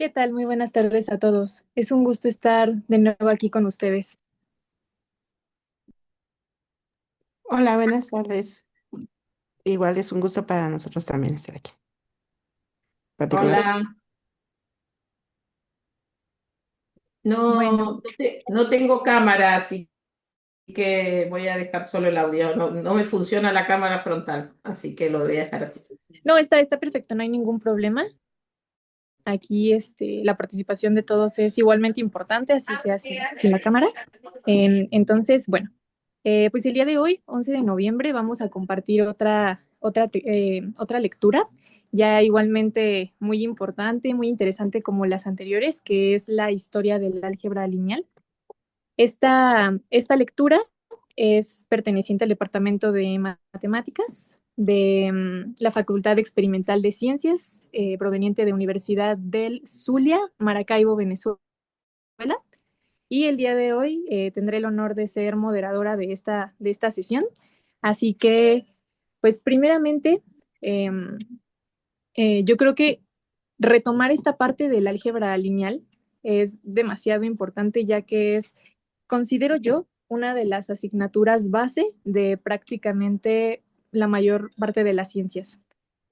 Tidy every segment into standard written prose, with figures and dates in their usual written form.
¿Qué tal? Muy buenas tardes a todos. Es un gusto estar de nuevo aquí con ustedes. Hola, buenas tardes. Igual es un gusto para nosotros también estar aquí. Particular. Hola, Bueno, no tengo cámara, así que voy a dejar solo el audio. No me funciona la cámara frontal, así que lo voy a dejar así. no, está perfecto, no hay ningún problema. Aquí la participación de todos es igualmente importante, así sea sin la cámara. Entonces, bueno, pues el día de hoy, 11 de noviembre, vamos a compartir otra lectura, ya igualmente muy importante, muy interesante como las anteriores, que es la historia del álgebra lineal. Esta lectura es perteneciente al Departamento de Matemáticas de la Facultad Experimental de Ciencias, proveniente de Universidad del Zulia, Maracaibo, Venezuela. Y el día de hoy tendré el honor de ser moderadora de esta sesión. Así que, pues primeramente, em, yo creo que retomar esta parte del álgebra lineal es demasiado importante, ya que es, considero yo, una de las asignaturas base de prácticamente la mayor parte de las ciencias.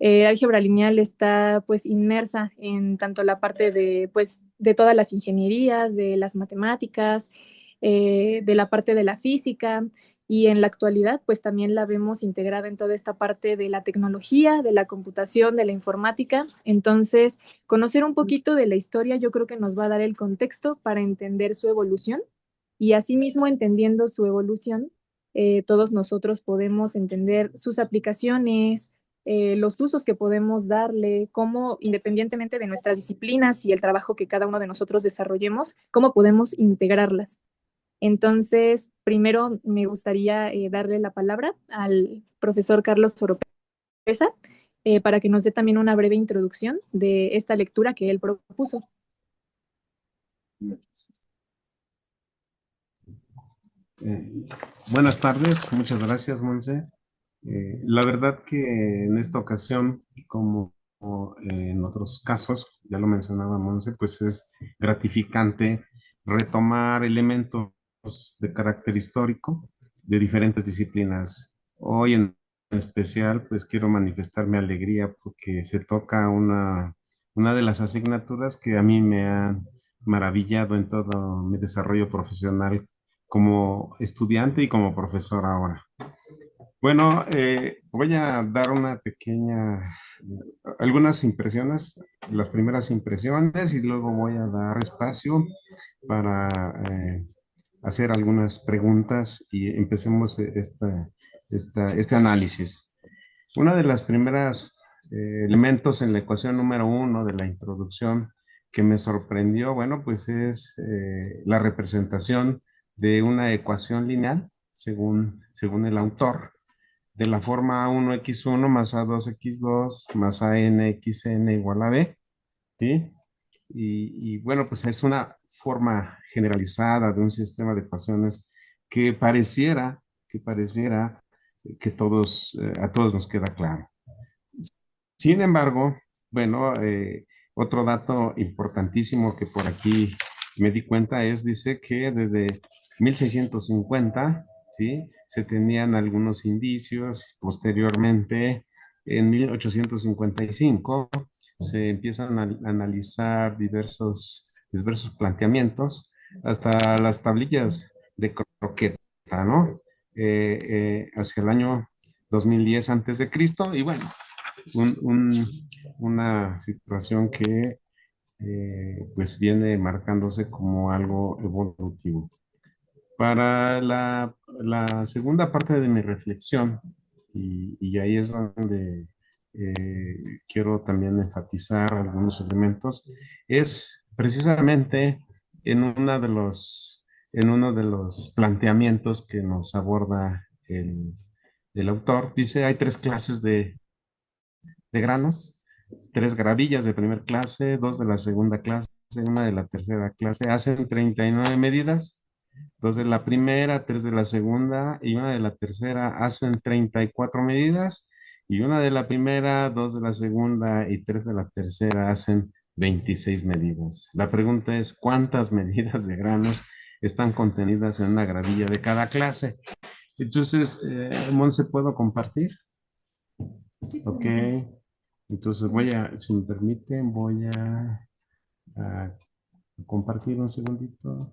Álgebra lineal está pues inmersa en tanto la parte de pues de todas las ingenierías, de las matemáticas, de la parte de la física, y en la actualidad pues también la vemos integrada en toda esta parte de la tecnología, de la computación, de la informática. Entonces, conocer un poquito de la historia yo creo que nos va a dar el contexto para entender su evolución, y asimismo entendiendo su evolución, todos nosotros podemos entender sus aplicaciones, los usos que podemos darle, cómo, independientemente de nuestras disciplinas y el trabajo que cada uno de nosotros desarrollemos, cómo podemos integrarlas. Entonces, primero me gustaría darle la palabra al profesor Carlos Oropesa, para que nos dé también una breve introducción de esta lectura que él propuso. Eh, Buenas tardes, muchas gracias, Monse. La verdad que en esta ocasión, como en otros casos, ya lo mencionaba Monse, pues es gratificante retomar elementos de carácter histórico de diferentes disciplinas. Hoy en especial, pues quiero manifestar mi alegría porque se toca una de las asignaturas que a mí me han maravillado en todo mi desarrollo profesional como estudiante y como profesor ahora. Bueno, voy a dar algunas impresiones, las primeras impresiones, y luego voy a dar espacio para hacer algunas preguntas y empecemos este análisis. Una de las primeras elementos en la ecuación número uno de la introducción que me sorprendió, bueno, pues es la representación de una ecuación lineal, según el autor, de la forma A1x1 más A2x2 más ANXN igual a B, ¿sí? Y bueno, pues es una forma generalizada de un sistema de ecuaciones que pareciera que a todos nos queda claro. Sin embargo, bueno, otro dato importantísimo que por aquí me di cuenta dice que desde 1650, ¿sí? Se tenían algunos indicios. Posteriormente, en 1855, se empiezan a analizar diversos planteamientos, hasta las tablillas de croqueta, ¿no? Hacia el año 2010 antes de Cristo, y bueno, un- un- una situación que pues viene marcándose como algo evolutivo. Para la segunda parte de mi reflexión, y ahí es donde quiero también enfatizar algunos elementos, es precisamente en uno de los planteamientos que nos aborda el autor. Dice, hay tres clases de granos, tres gravillas de primera clase, dos de la segunda clase, una de la tercera clase, hacen 39 medidas, dos de la primera, tres de la segunda y una de la tercera hacen 34 medidas, y una de la primera, dos de la segunda y tres de la tercera hacen 26 medidas. La pregunta es, ¿cuántas medidas de granos están contenidas en una gravilla de cada clase? Entonces, Monse, ¿puedo compartir? Ok. Entonces si me permiten, a compartir un segundito.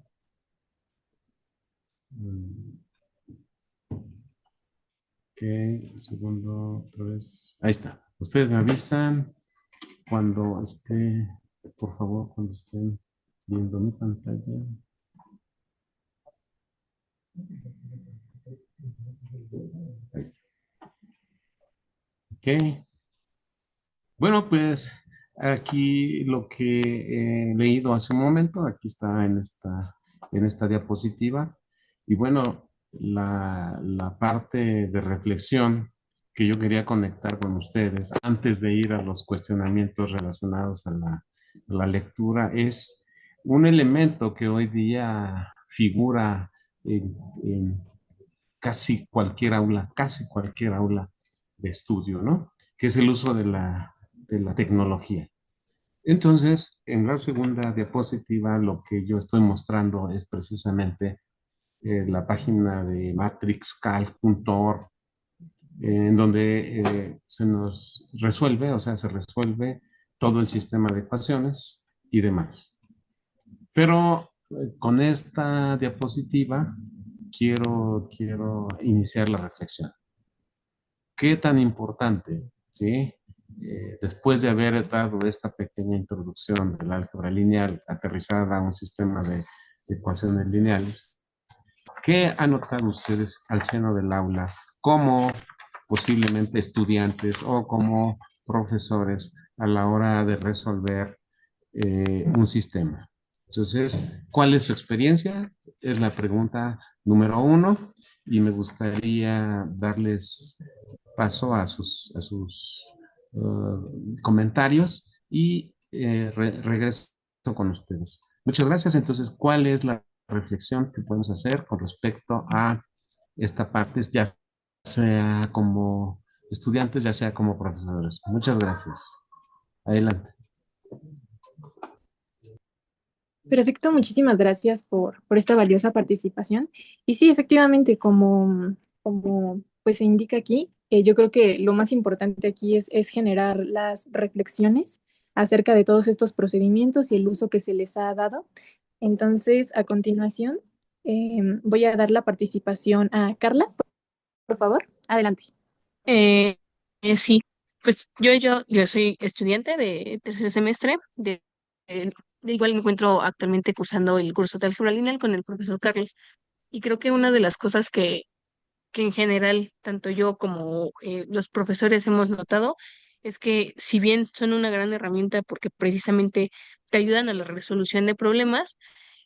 Ok, un segundo, otra vez. Ahí está. Ustedes me avisan cuando esté, por favor, cuando estén viendo mi pantalla. Ahí está. Ok. Bueno, pues aquí lo que he leído hace un momento, aquí está en esta diapositiva. Y bueno, la parte de reflexión que yo quería conectar con ustedes antes de ir a los cuestionamientos relacionados a la lectura es un elemento que hoy día figura en casi cualquier aula de estudio, ¿no? Que es el uso de la tecnología. Entonces, en la segunda diapositiva, lo que yo estoy mostrando es precisamente la página de matrixcalc.org, en donde se nos resuelve, o sea, se resuelve todo el sistema de ecuaciones y demás. Pero con esta diapositiva quiero iniciar la reflexión. ¿Qué tan importante, sí? Después de haber dado esta pequeña introducción del álgebra lineal aterrizada a un sistema de ecuaciones lineales, ¿qué han notado ustedes al seno del aula como posiblemente estudiantes o como profesores a la hora de resolver un sistema? Entonces, ¿cuál es su experiencia? Es la pregunta número uno y me gustaría darles paso a sus comentarios y regreso con ustedes. Muchas gracias. Entonces, ¿cuál es la reflexión que podemos hacer con respecto a esta parte, ya sea como estudiantes, ya sea como profesores? Muchas gracias. Adelante. Perfecto, muchísimas gracias por esta valiosa participación. Y sí, efectivamente, como pues se indica aquí, yo creo que lo más importante aquí es generar las reflexiones acerca de todos estos procedimientos y el uso que se les ha dado. Entonces, a continuación, voy a dar la participación a Carla, por favor. Adelante. Eh, sí, pues yo soy estudiante de tercer semestre, eh, de igual me encuentro actualmente cursando el curso de álgebra lineal con el profesor Carlos. Y creo que una de las cosas que en general, tanto yo como los profesores hemos notado, es que si bien son una gran herramienta porque precisamente te ayudan a la resolución de problemas,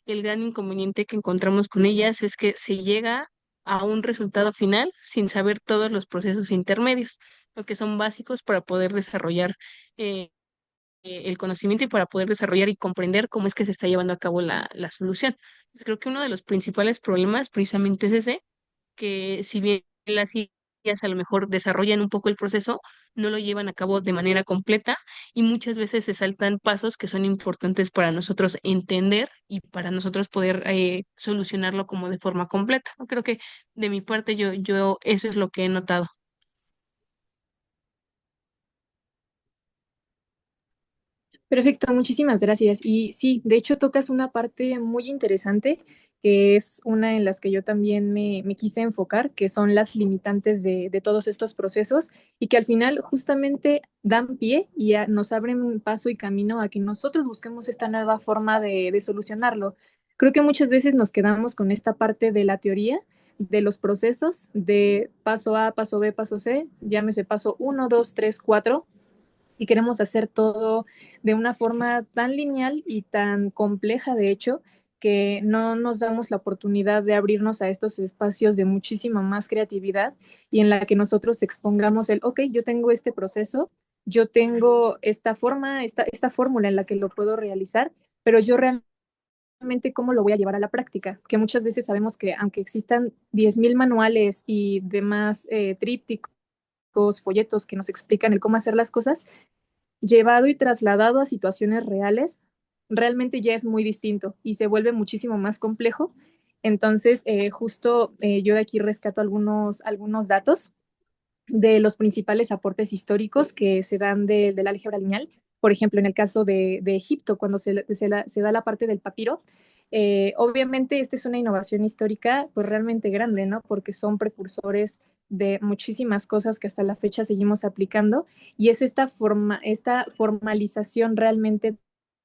el gran inconveniente que encontramos con ellas es que se llega a un resultado final sin saber todos los procesos intermedios, lo que son básicos para poder desarrollar eh, el conocimiento y para poder desarrollar y comprender cómo es que se está llevando a cabo la solución. Entonces, creo que uno de los principales problemas precisamente es ese, que si bien las IAs a lo mejor desarrollan un poco el proceso, no lo llevan a cabo de manera completa y muchas veces se saltan pasos que son importantes para nosotros entender y para nosotros poder solucionarlo como de forma completa. Creo que de mi parte yo eso es lo que he notado. Perfecto, muchísimas gracias. Y sí, de hecho tocas una parte muy interesante, que es una en las que yo también me quise enfocar, que son las limitantes de todos estos procesos y que al final justamente dan pie y nos abren un paso y camino a que nosotros busquemos esta nueva forma de solucionarlo. Creo que muchas veces nos quedamos con esta parte de la teoría, de los procesos, de paso A, paso B, paso C, llámese paso uno, 2, 3, 4 y queremos hacer todo de una forma tan lineal y tan compleja, de hecho, que no nos damos la oportunidad de abrirnos a estos espacios de muchísima más creatividad y en la que nosotros expongamos ok, yo tengo este proceso, yo tengo esta forma, esta fórmula en la que lo puedo realizar, pero yo realmente cómo lo voy a llevar a la práctica, que muchas veces sabemos que aunque existan 10,000 manuales y demás trípticos, folletos que nos explican el cómo hacer las cosas, llevado y trasladado a situaciones reales, realmente ya es muy distinto y se vuelve muchísimo más complejo. Entonces, justo yo de aquí rescato algunos datos de los principales aportes históricos que se dan del álgebra lineal. Por ejemplo, en el caso de Egipto, cuando se da la parte del papiro, obviamente esta es una innovación histórica pues realmente grande, ¿no? Porque son precursores de muchísimas cosas que hasta la fecha seguimos aplicando y es esta formalización realmente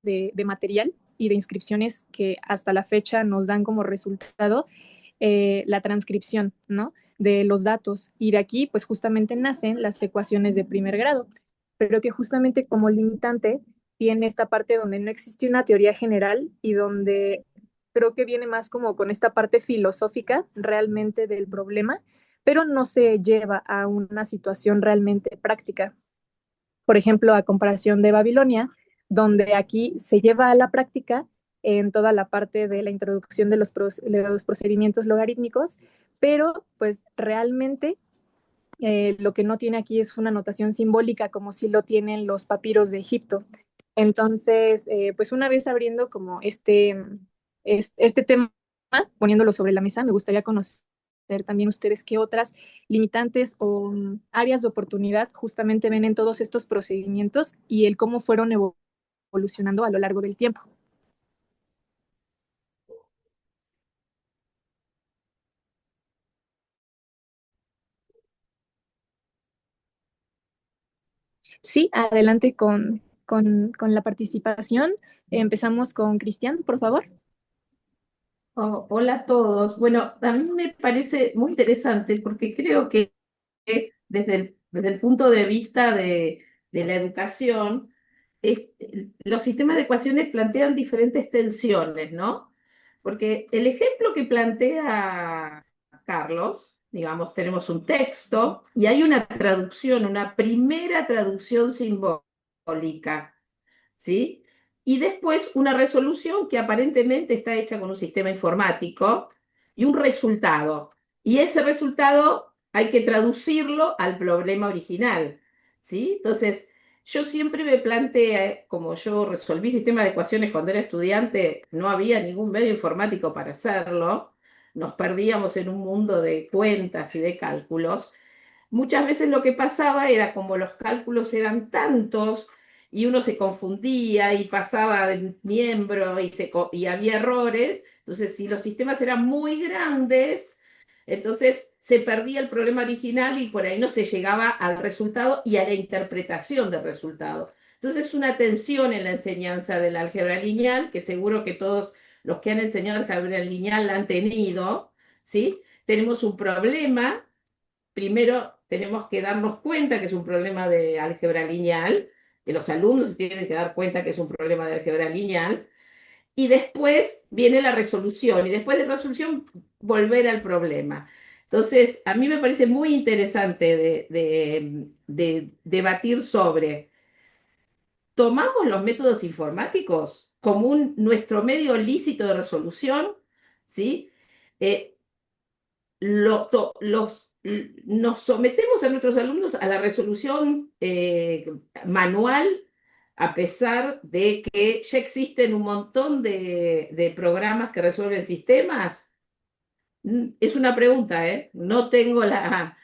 de material y de inscripciones que hasta la fecha nos dan como resultado la transcripción, ¿no? De los datos y de aquí pues justamente nacen las ecuaciones de primer grado, pero que justamente como limitante tiene esta parte donde no existe una teoría general y donde creo que viene más como con esta parte filosófica realmente del problema, pero no se lleva a una situación realmente práctica. Por ejemplo, a comparación de Babilonia, donde aquí se lleva a la práctica en toda la parte de la introducción de los procedimientos logarítmicos, pero pues realmente lo que no tiene aquí es una notación simbólica como sí lo tienen los papiros de Egipto. Entonces, pues una vez abriendo como este tema, poniéndolo sobre la mesa, me gustaría conocer también ustedes qué otras limitantes o áreas de oportunidad justamente ven en todos estos procedimientos y el cómo fueron evolucionando a lo largo del tiempo. Sí, adelante con la participación. Empezamos con Cristian, por favor. Oh, hola a todos. Bueno, a mí me parece muy interesante porque creo que desde el punto de vista de la educación, los sistemas de ecuaciones plantean diferentes tensiones, ¿no? Porque el ejemplo que plantea Carlos, digamos, tenemos un texto y hay una traducción, una primera traducción simbólica, ¿sí? Y después una resolución que aparentemente está hecha con un sistema informático y un resultado. Y ese resultado hay que traducirlo al problema original, ¿sí? Entonces, yo siempre me planteé, como yo resolví sistemas de ecuaciones cuando era estudiante, no había ningún medio informático para hacerlo, nos perdíamos en un mundo de cuentas y de cálculos. Muchas veces lo que pasaba era como los cálculos eran tantos y uno se confundía y pasaba de miembro y había errores, entonces si los sistemas eran muy grandes, entonces se perdía el problema original y por ahí no se llegaba al resultado y a la interpretación del resultado. Entonces es una tensión en la enseñanza del álgebra lineal, que seguro que todos los que han enseñado álgebra lineal la han tenido, ¿sí? Tenemos un problema. Primero tenemos que darnos cuenta que es un problema de álgebra lineal, que los alumnos se tienen que dar cuenta que es un problema de álgebra lineal, y después viene la resolución, y después de la resolución volver al problema. Entonces, a mí me parece muy interesante de debatir sobre, ¿tomamos los métodos informáticos como nuestro medio lícito de resolución? ¿Sí? Eh, lo, to, los, nos sometemos a nuestros alumnos a la resolución manual, a pesar de que ya existen un montón de programas que resuelven sistemas. Es una pregunta, ¿eh? No tengo la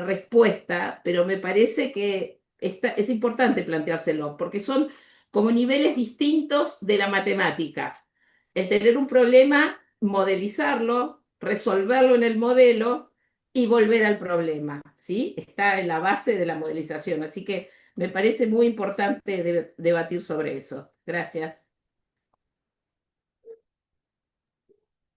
respuesta, pero me parece que es importante planteárselo, porque son como niveles distintos de la matemática. El tener un problema, modelizarlo, resolverlo en el modelo y volver al problema, ¿sí? Está en la base de la modelización, así que me parece muy importante debatir sobre eso. Gracias.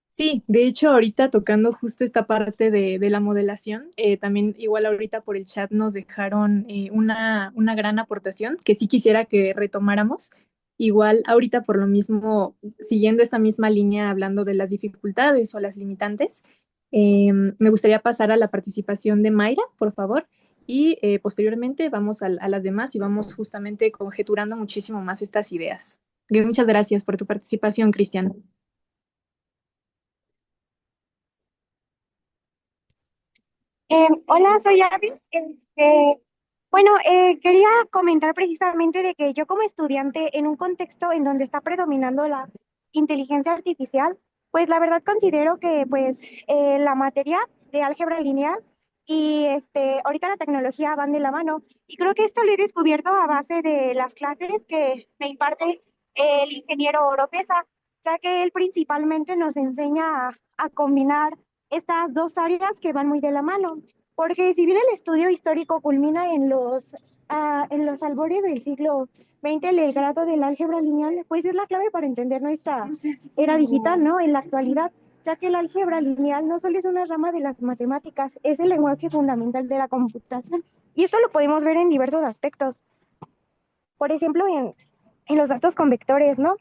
Sí, de hecho, ahorita tocando justo esta parte de la modelación, también igual ahorita por el chat nos dejaron una gran aportación que sí quisiera que retomáramos. Igual ahorita por lo mismo, siguiendo esta misma línea, hablando de las dificultades o las limitantes, me gustaría pasar a la participación de Mayra, por favor, y posteriormente vamos a las demás y vamos justamente conjeturando muchísimo más estas ideas. Muchas gracias por tu participación, Cristian. Hola, soy Abby. Bueno, quería comentar precisamente de que yo como estudiante en un contexto en donde está predominando la inteligencia artificial, pues la verdad considero que pues la materia de álgebra lineal y ahorita la tecnología van de la mano. Y creo que esto lo he descubierto a base de las clases que me imparte el ingeniero Oropesa, ya que él principalmente nos enseña a combinar estas dos áreas que van muy de la mano. Porque si bien el estudio histórico culmina en los albores del siglo XX, el grado del álgebra lineal, pues es la clave para entender nuestra era digital, ¿no? En la actualidad, ya que el álgebra lineal no solo es una rama de las matemáticas, es el lenguaje fundamental de la computación. Y esto lo podemos ver en diversos aspectos. Por ejemplo, en los datos con vectores, ¿no?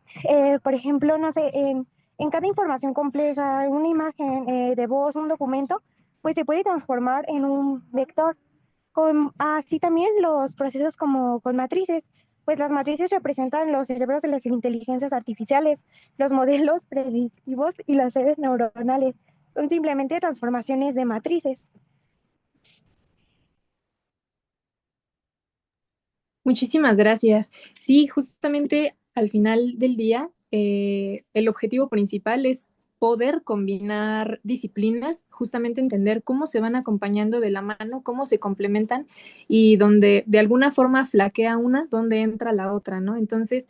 Por ejemplo, no sé, en cada información compleja, una imagen de voz, un documento, pues se puede transformar en un vector. Así también los procesos como con matrices, pues las matrices representan los cerebros de las inteligencias artificiales, los modelos predictivos y las redes neuronales. Son simplemente transformaciones de matrices. Muchísimas gracias. Sí, justamente al final del día, el objetivo principal es poder combinar disciplinas, justamente entender cómo se van acompañando de la mano, cómo se complementan y donde de alguna forma flaquea una, donde entra la otra, ¿no? Entonces,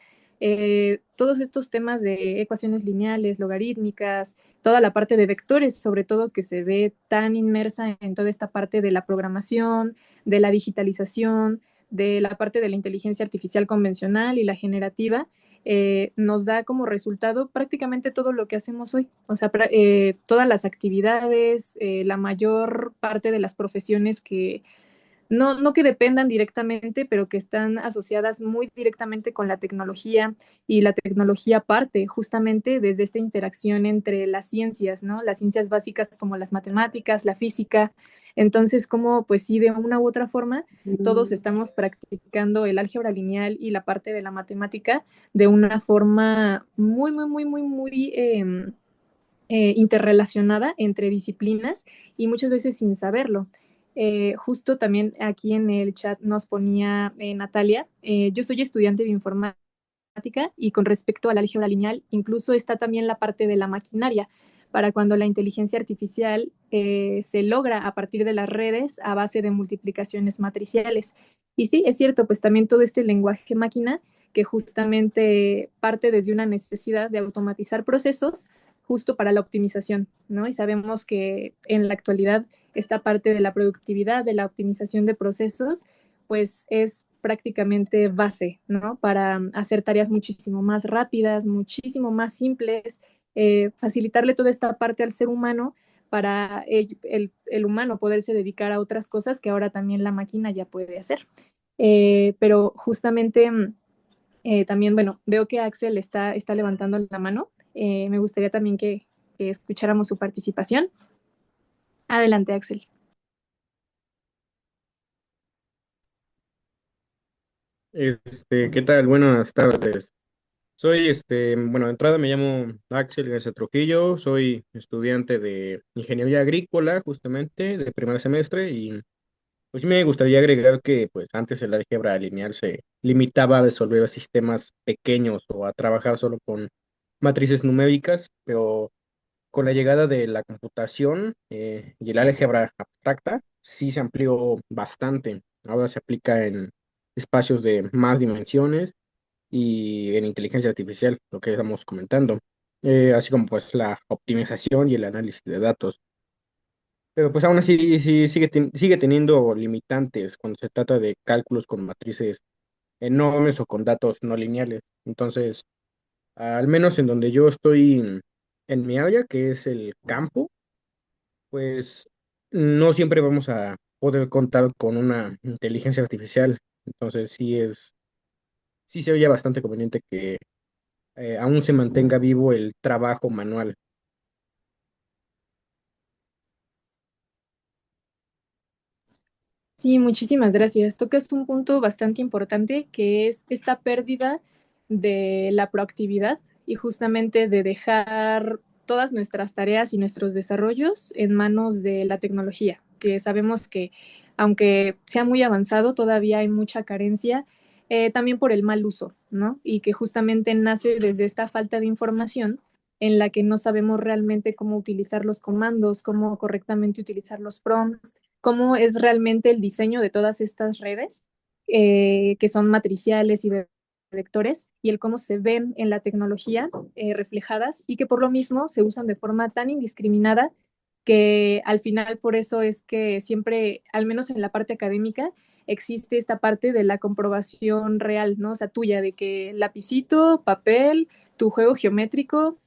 todos estos temas de ecuaciones lineales, logarítmicas, toda la parte de vectores, sobre todo que se ve tan inmersa en toda esta parte de la programación, de la digitalización, de la parte de la inteligencia artificial convencional y la generativa, nos da como resultado prácticamente todo lo que hacemos hoy. O sea, todas las actividades, la mayor parte de las profesiones que no que dependan directamente, pero que están asociadas muy directamente con la tecnología y la tecnología parte justamente desde esta interacción entre las ciencias, ¿no? Las ciencias básicas como las matemáticas, la física. Entonces, como pues sí, de una u otra forma, todos estamos practicando el álgebra lineal y la parte de la matemática de una forma muy interrelacionada entre disciplinas y muchas veces sin saberlo. Justo también aquí en el chat nos ponía Natalia, yo soy estudiante de informática y con respecto al álgebra lineal, incluso está también la parte de la maquinaria, para cuando la inteligencia artificial se logra a partir de las redes a base de multiplicaciones matriciales. Y sí, es cierto, pues también todo este lenguaje máquina que justamente parte desde una necesidad de automatizar procesos justo para la optimización, ¿no? Y sabemos que en la actualidad esta parte de la productividad, de la optimización de procesos, pues es prácticamente base, ¿no? Para hacer tareas muchísimo más rápidas, muchísimo más simples, facilitarle toda esta parte al ser humano para el humano poderse dedicar a otras cosas que ahora también la máquina ya puede hacer. Pero justamente también, bueno, veo que Axel está levantando la mano. Me gustaría también que escucháramos su participación. Adelante, Axel. ¿Qué tal? Buenas tardes. Soy, bueno, de entrada me llamo Axel García Trujillo, soy estudiante de Ingeniería Agrícola, justamente, de primer semestre, y pues sí me gustaría agregar que, pues, antes el álgebra lineal se limitaba a resolver sistemas pequeños o a trabajar solo con matrices numéricas, pero con la llegada de la computación y el álgebra abstracta, sí se amplió bastante. Ahora se aplica en espacios de más dimensiones y en inteligencia artificial, lo que estamos comentando, así como pues la optimización y el análisis de datos. Pero pues aún así sí, sigue teniendo limitantes cuando se trata de cálculos con matrices enormes o con datos no lineales. Entonces, al menos en donde yo estoy en mi área, que es el campo, pues no siempre vamos a poder contar con una inteligencia artificial. Entonces sí se oye bastante conveniente que aún se mantenga vivo el trabajo manual. Sí, muchísimas gracias. Tocas un punto bastante importante que es esta pérdida de la proactividad y justamente de dejar todas nuestras tareas y nuestros desarrollos en manos de la tecnología, que sabemos que aunque sea muy avanzado, todavía hay mucha carencia, también por el mal uso, ¿no? Y que justamente nace desde esta falta de información en la que no sabemos realmente cómo utilizar los comandos, cómo correctamente utilizar los prompts, cómo es realmente el diseño de todas estas redes, que son matriciales y vectores, y el cómo se ven en la tecnología reflejadas y que por lo mismo se usan de forma tan indiscriminada que al final por eso es que siempre, al menos en la parte académica, existe esta parte de la comprobación real, ¿no? O sea, tuya, de que lapicito, papel, tu juego geométrico,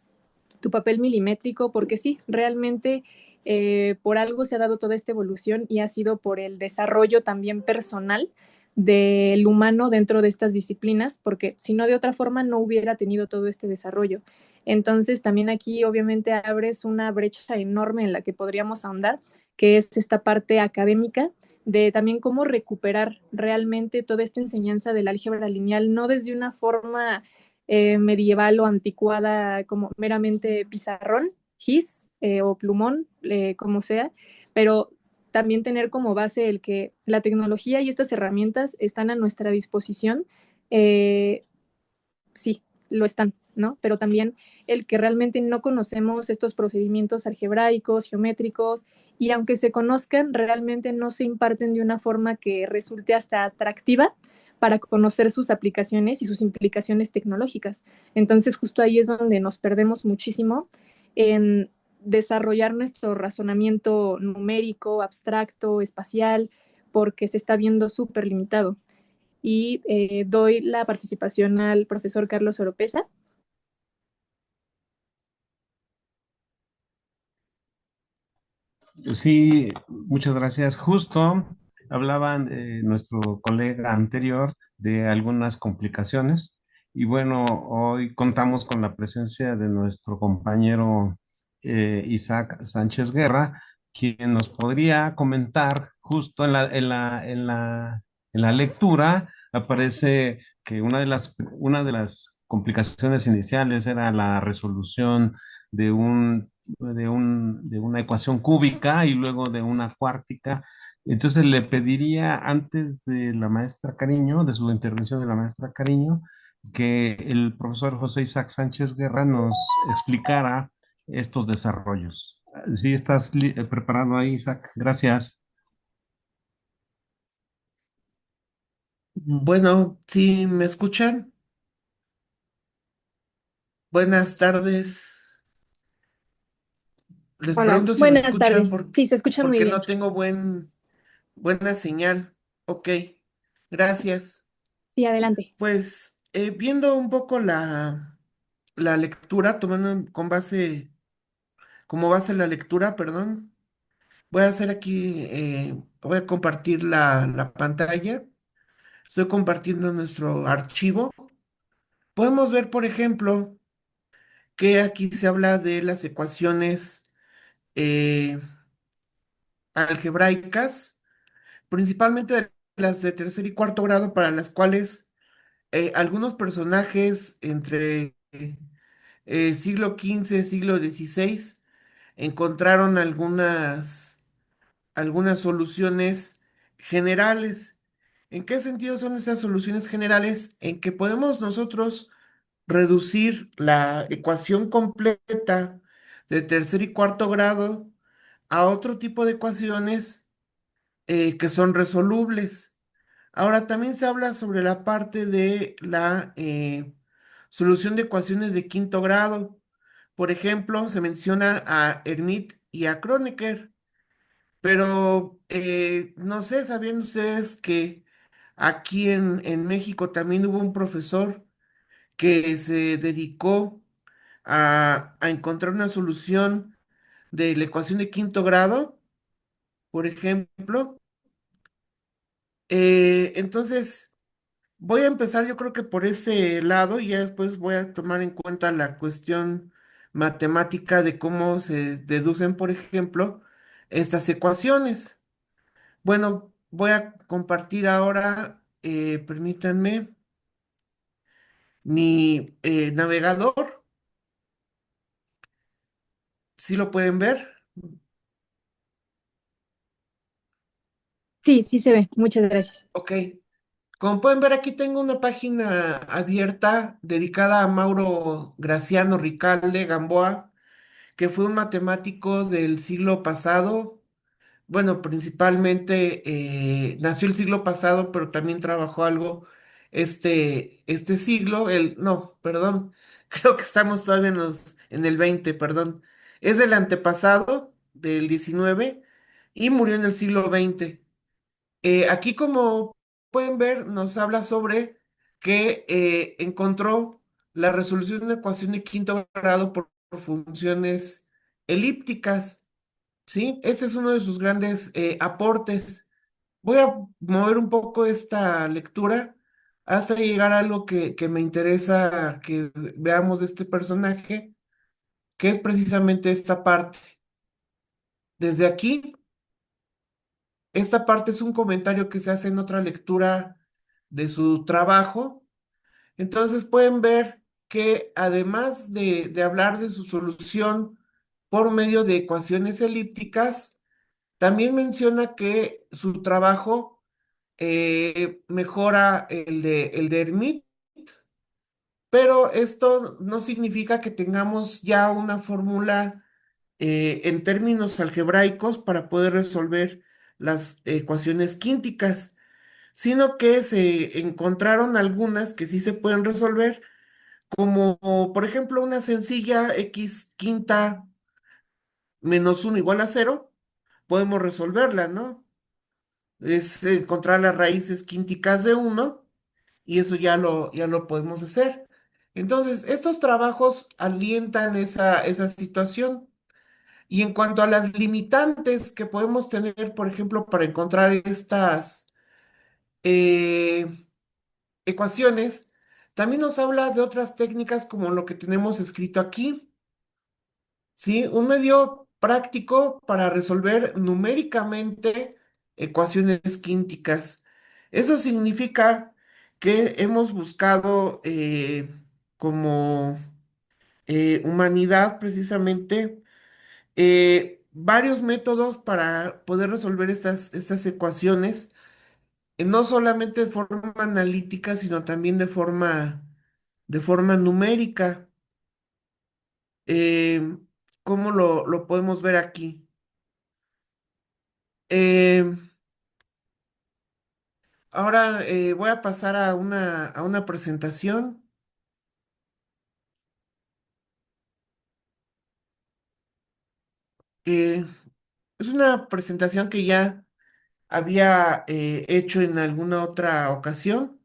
tu papel milimétrico, porque sí, realmente por algo se ha dado toda esta evolución y ha sido por el desarrollo también personal del humano dentro de estas disciplinas, porque si no de otra forma no hubiera tenido todo este desarrollo. Entonces también aquí obviamente abres una brecha enorme en la que podríamos ahondar, que es esta parte académica de también cómo recuperar realmente toda esta enseñanza del álgebra lineal, no desde una forma medieval o anticuada como meramente pizarrón, gis o plumón, como sea, pero también tener como base el que la tecnología y estas herramientas están a nuestra disposición, eh, sí, lo están, ¿no? Pero también el que realmente no conocemos estos procedimientos algebraicos, geométricos, y aunque se conozcan, realmente no se imparten de una forma que resulte hasta atractiva para conocer sus aplicaciones y sus implicaciones tecnológicas. Entonces, justo ahí es donde nos perdemos muchísimo en desarrollar nuestro razonamiento numérico, abstracto, espacial, porque se está viendo súper limitado y doy la participación al profesor Carlos Oropesa. Sí, muchas gracias. Justo hablaban nuestro colega anterior de algunas complicaciones y bueno, hoy contamos con la presencia de nuestro compañero Isaac Sánchez Guerra, quien nos podría comentar justo en la lectura aparece que una de las complicaciones iniciales era la resolución de de una ecuación cúbica y luego de una cuártica. Entonces le pediría antes de la maestra Cariño, de su intervención de la maestra Cariño, que el profesor José Isaac Sánchez Guerra nos explicara estos desarrollos. ¿Sí estás preparado ahí, Isaac? Gracias. Bueno, ¿sí me escuchan? Buenas tardes. Les Hola. pregunto si me Buenas escuchan tardes. Sí, se escucha muy porque bien. no tengo buena señal. Ok, gracias. Sí, adelante. Pues viendo un poco la lectura, como base la lectura, perdón, voy a hacer aquí, voy a compartir la pantalla. Estoy compartiendo nuestro archivo. Podemos ver, por ejemplo, que aquí se habla de las ecuaciones eh, algebraicas, principalmente de las de tercer y cuarto grado, para las cuales algunos personajes entre siglo XV, siglo XVI, encontraron algunas soluciones generales. ¿En qué sentido son esas soluciones generales? En que podemos nosotros reducir la ecuación completa de tercer y cuarto grado a otro tipo de ecuaciones que son resolubles. Ahora también se habla sobre la parte de la solución de ecuaciones de quinto grado. Por ejemplo, se menciona a Hermite y a Kronecker, pero no sé, ¿sabían ustedes que aquí en México también hubo un profesor que se dedicó a encontrar una solución de la ecuación de quinto grado, por ejemplo? Entonces, voy a empezar yo creo que por ese lado y ya después voy a tomar en cuenta la cuestión matemática de cómo se deducen, por ejemplo, estas ecuaciones. Bueno, voy a compartir ahora, permítanme, mi navegador. ¿Sí lo pueden ver? Sí, sí se ve. Muchas gracias. Ok. Como pueden ver, aquí tengo una página abierta dedicada a Mauro Graciano Ricalde Gamboa, que fue un matemático del siglo pasado. Bueno, principalmente nació el siglo pasado, pero también trabajó algo este siglo. No, perdón, creo que estamos todavía en el 20, perdón. Es del antepasado, del 19, y murió en el siglo 20. Aquí, como pueden ver, nos habla sobre que encontró la resolución de una ecuación de quinto grado por funciones elípticas. ¿Sí? Ese es uno de sus grandes aportes. Voy a mover un poco esta lectura hasta llegar a algo que me interesa que veamos de este personaje, que es precisamente esta parte. Desde aquí, esta parte es un comentario que se hace en otra lectura de su trabajo. Entonces pueden ver que además de hablar de su solución por medio de ecuaciones elípticas, también menciona que su trabajo mejora el de Hermite, pero esto no significa que tengamos ya una fórmula en términos algebraicos para poder resolver las ecuaciones quínticas, sino que se encontraron algunas que sí se pueden resolver, como por ejemplo una sencilla x quinta menos 1 igual a cero, podemos resolverla, ¿no? Es encontrar las raíces quínticas de uno y eso ya lo podemos hacer. Entonces, estos trabajos alientan esa situación. Y en cuanto a las limitantes que podemos tener, por ejemplo, para encontrar estas eh, ecuaciones, también nos habla de otras técnicas como lo que tenemos escrito aquí. ¿Sí? Un medio práctico para resolver numéricamente ecuaciones quínticas. Eso significa que hemos buscado como humanidad precisamente varios métodos para poder resolver estas ecuaciones, no solamente de forma analítica, sino también de forma numérica. Eh, ¿Cómo lo podemos ver aquí? Eh, Ahora voy a pasar a una presentación. Eh, es una presentación que ya había hecho en alguna otra ocasión,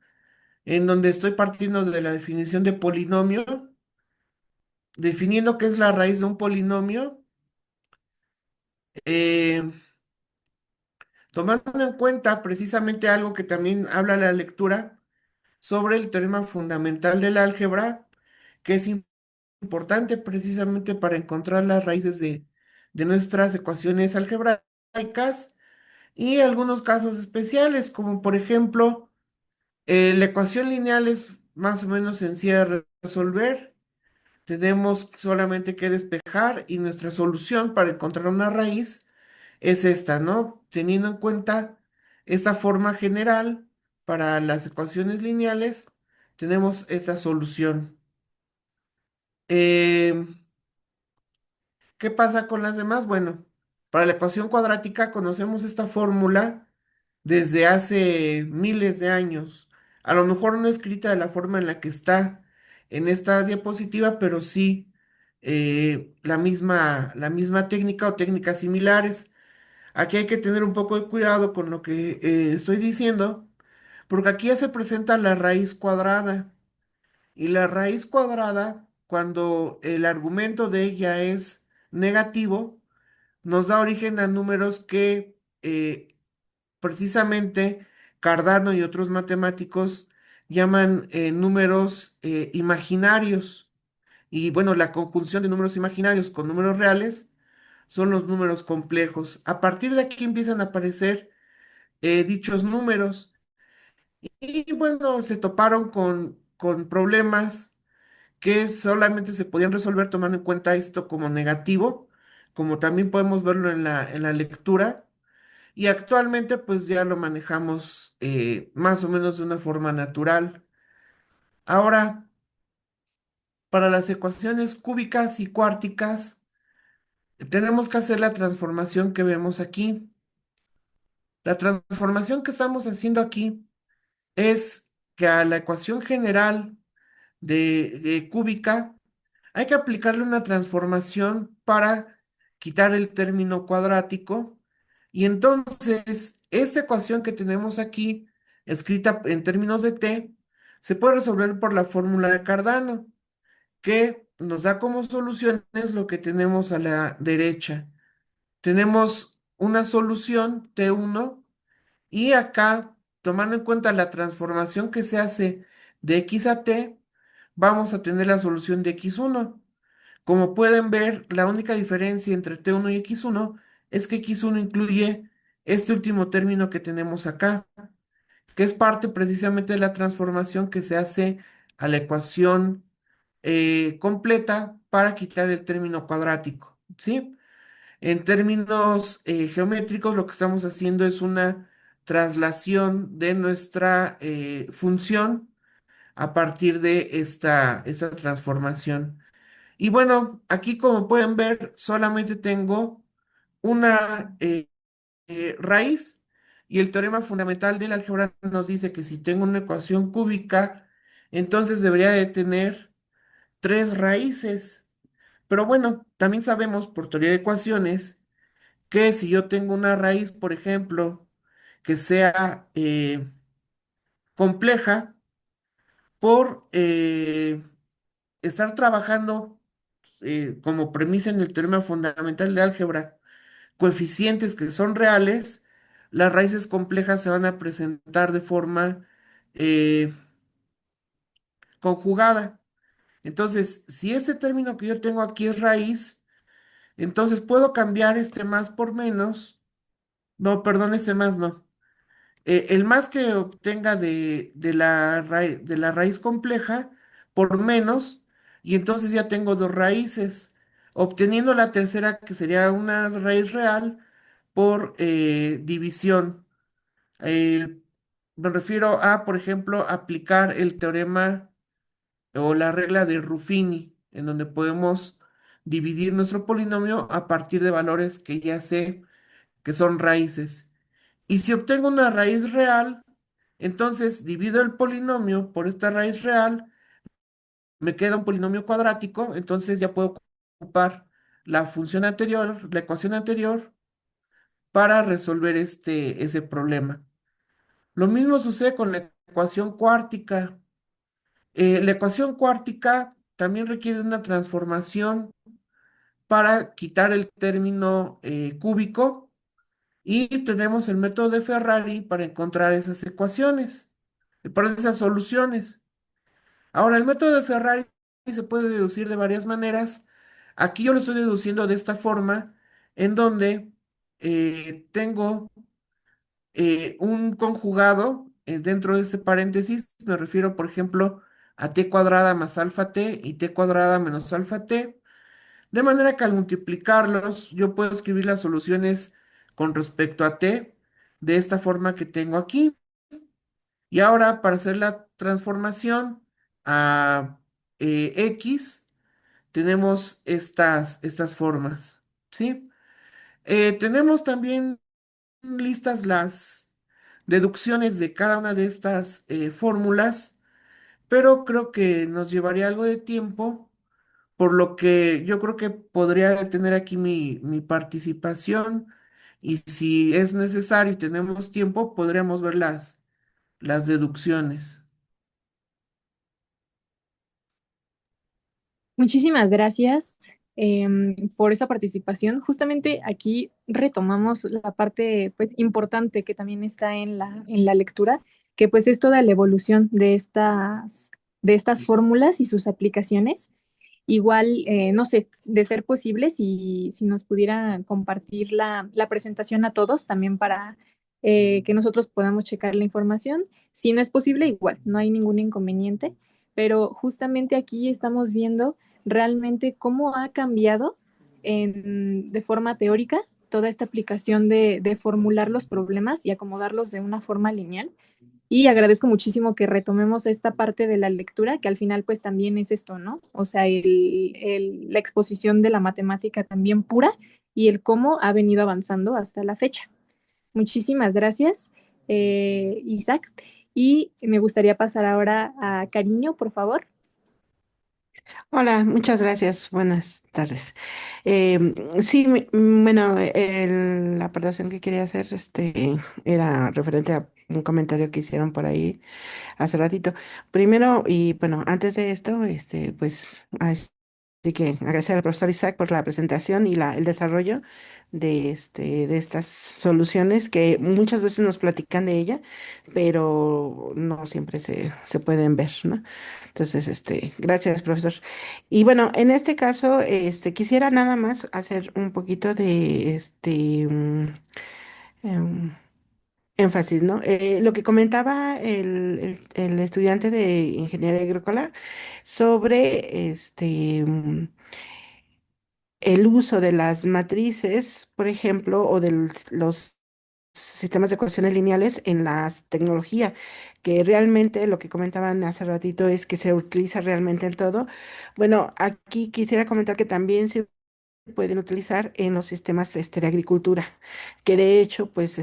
en donde estoy partiendo de la definición de polinomio, definiendo qué es la raíz de un polinomio, eh, tomando en cuenta precisamente algo que también habla la lectura sobre el teorema fundamental del álgebra, que es importante precisamente para encontrar las raíces de nuestras ecuaciones algebraicas y algunos casos especiales, como por ejemplo, la ecuación lineal es más o menos sencilla de resolver. Tenemos solamente que despejar y nuestra solución para encontrar una raíz es esta, ¿no? Teniendo en cuenta esta forma general para las ecuaciones lineales, tenemos esta solución. Em, ¿Qué pasa con las demás? Bueno, para la ecuación cuadrática conocemos esta fórmula desde hace miles de años. A lo mejor no escrita de la forma en la que está en esta diapositiva, pero sí la misma técnica o técnicas similares. Aquí hay que tener un poco de cuidado con lo que estoy diciendo, porque aquí ya se presenta la raíz cuadrada. Y la raíz cuadrada, cuando el argumento de ella es negativo, nos da origen a números que precisamente Cardano y otros matemáticos llaman números imaginarios. Y bueno, la conjunción de números imaginarios con números reales son los números complejos. A partir de aquí empiezan a aparecer dichos números. Y bueno, se toparon con problemas que solamente se podían resolver tomando en cuenta esto como negativo, como también podemos verlo en la lectura. y actualmente pues ya lo manejamos más o menos de una forma natural. Ahora, para las ecuaciones cúbicas y cuárticas, tenemos que hacer la transformación que vemos aquí. La transformación que estamos haciendo aquí es que a la ecuación general de cúbica hay que aplicarle una transformación para quitar el término cuadrático. Y entonces, esta ecuación que tenemos aquí, escrita en términos de t, se puede resolver por la fórmula de Cardano, que nos da como soluciones lo que tenemos a la derecha. Tenemos una solución T1 y acá, tomando en cuenta la transformación que se hace de x a t, vamos a tener la solución de x1. Como pueden ver, la única diferencia entre T1 y X1 es que X1 incluye este último término que tenemos acá, que es parte precisamente de la transformación que se hace a la ecuación completa para quitar el término cuadrático, ¿sí? En términos geométricos, lo que estamos haciendo es una traslación de nuestra función a partir de esta transformación. Y bueno, aquí como pueden ver, solamente tengo una raíz y el teorema fundamental del álgebra nos dice que si tengo una ecuación cúbica, entonces debería de tener tres raíces. Pero bueno, también sabemos por teoría de ecuaciones que si yo tengo una raíz, por ejemplo, que sea compleja, por estar trabajando como premisa en el teorema fundamental de álgebra, coeficientes que son reales, las raíces complejas se van a presentar de forma eh, conjugada. Entonces, si este término que yo tengo aquí es raíz, entonces puedo cambiar este más por menos. No, perdón, este más no. El más que obtenga de la raíz compleja por menos, y entonces ya tengo dos raíces, obteniendo la tercera que sería una raíz real por división. Eh, Me refiero a, por ejemplo, aplicar el teorema o la regla de Ruffini, en donde podemos dividir nuestro polinomio a partir de valores que ya sé que son raíces. Y si obtengo una raíz real, entonces divido el polinomio por esta raíz real, me queda un polinomio cuadrático, entonces ya puedo ocupar la función anterior, la ecuación anterior, para resolver ese problema. Lo mismo sucede con la ecuación cuártica. La ecuación cuártica también requiere una transformación para quitar el término cúbico y tenemos el método de Ferrari para encontrar esas ecuaciones, para esas soluciones. Ahora, el método de Ferrari se puede deducir de varias maneras. Aquí yo lo estoy deduciendo de esta forma, en donde tengo un conjugado dentro de este paréntesis. Me refiero, por ejemplo, a t cuadrada más alfa t y t cuadrada menos alfa t. De manera que al multiplicarlos, yo puedo escribir las soluciones con respecto a t de esta forma que tengo aquí. Y ahora, para hacer la transformación a x, tenemos estas formas, ¿sí? Tenemos también listas las deducciones de cada una de estas fórmulas, pero creo que nos llevaría algo de tiempo, por lo que yo creo que podría detener aquí mi participación y si es necesario y tenemos tiempo, podríamos ver las deducciones. Muchísimas gracias por esa participación. Justamente aquí retomamos la parte pues, importante que también está en la lectura, que pues es toda la evolución de estas fórmulas y sus aplicaciones. Igual, no sé, de ser posible, si nos pudiera compartir la presentación a todos también para que nosotros podamos checar la información. Si no es posible, igual, no hay ningún inconveniente, pero justamente aquí estamos viendo realmente cómo ha cambiado de forma teórica toda esta aplicación de formular los problemas y acomodarlos de una forma lineal. Y agradezco muchísimo que retomemos esta parte de la lectura, que al final pues también es esto, ¿no? O sea, la exposición de la matemática también pura y el cómo ha venido avanzando hasta la fecha. Muchísimas gracias, Isaac. Y me gustaría pasar ahora a Cariño, por favor. Hola, muchas gracias. Buenas tardes. Sí, bueno, la aportación que quería hacer era referente a un comentario que hicieron por ahí hace ratito. Primero, y bueno, antes de esto, pues, así que agradecer al profesor Isaac por la presentación y el desarrollo de estas soluciones que muchas veces nos platican de ella, pero no siempre se pueden ver, ¿no? Entonces, gracias, profesor. Y bueno, en este caso, quisiera nada más hacer un poquito de em, énfasis, ¿no? Lo que comentaba el estudiante de ingeniería agrícola sobre el uso de las matrices, por ejemplo, o de los sistemas de ecuaciones lineales en la tecnología, que realmente lo que comentaban hace ratito es que se utiliza realmente en todo. Bueno, aquí quisiera comentar que también se pueden utilizar en los sistemas de agricultura, que de hecho, pues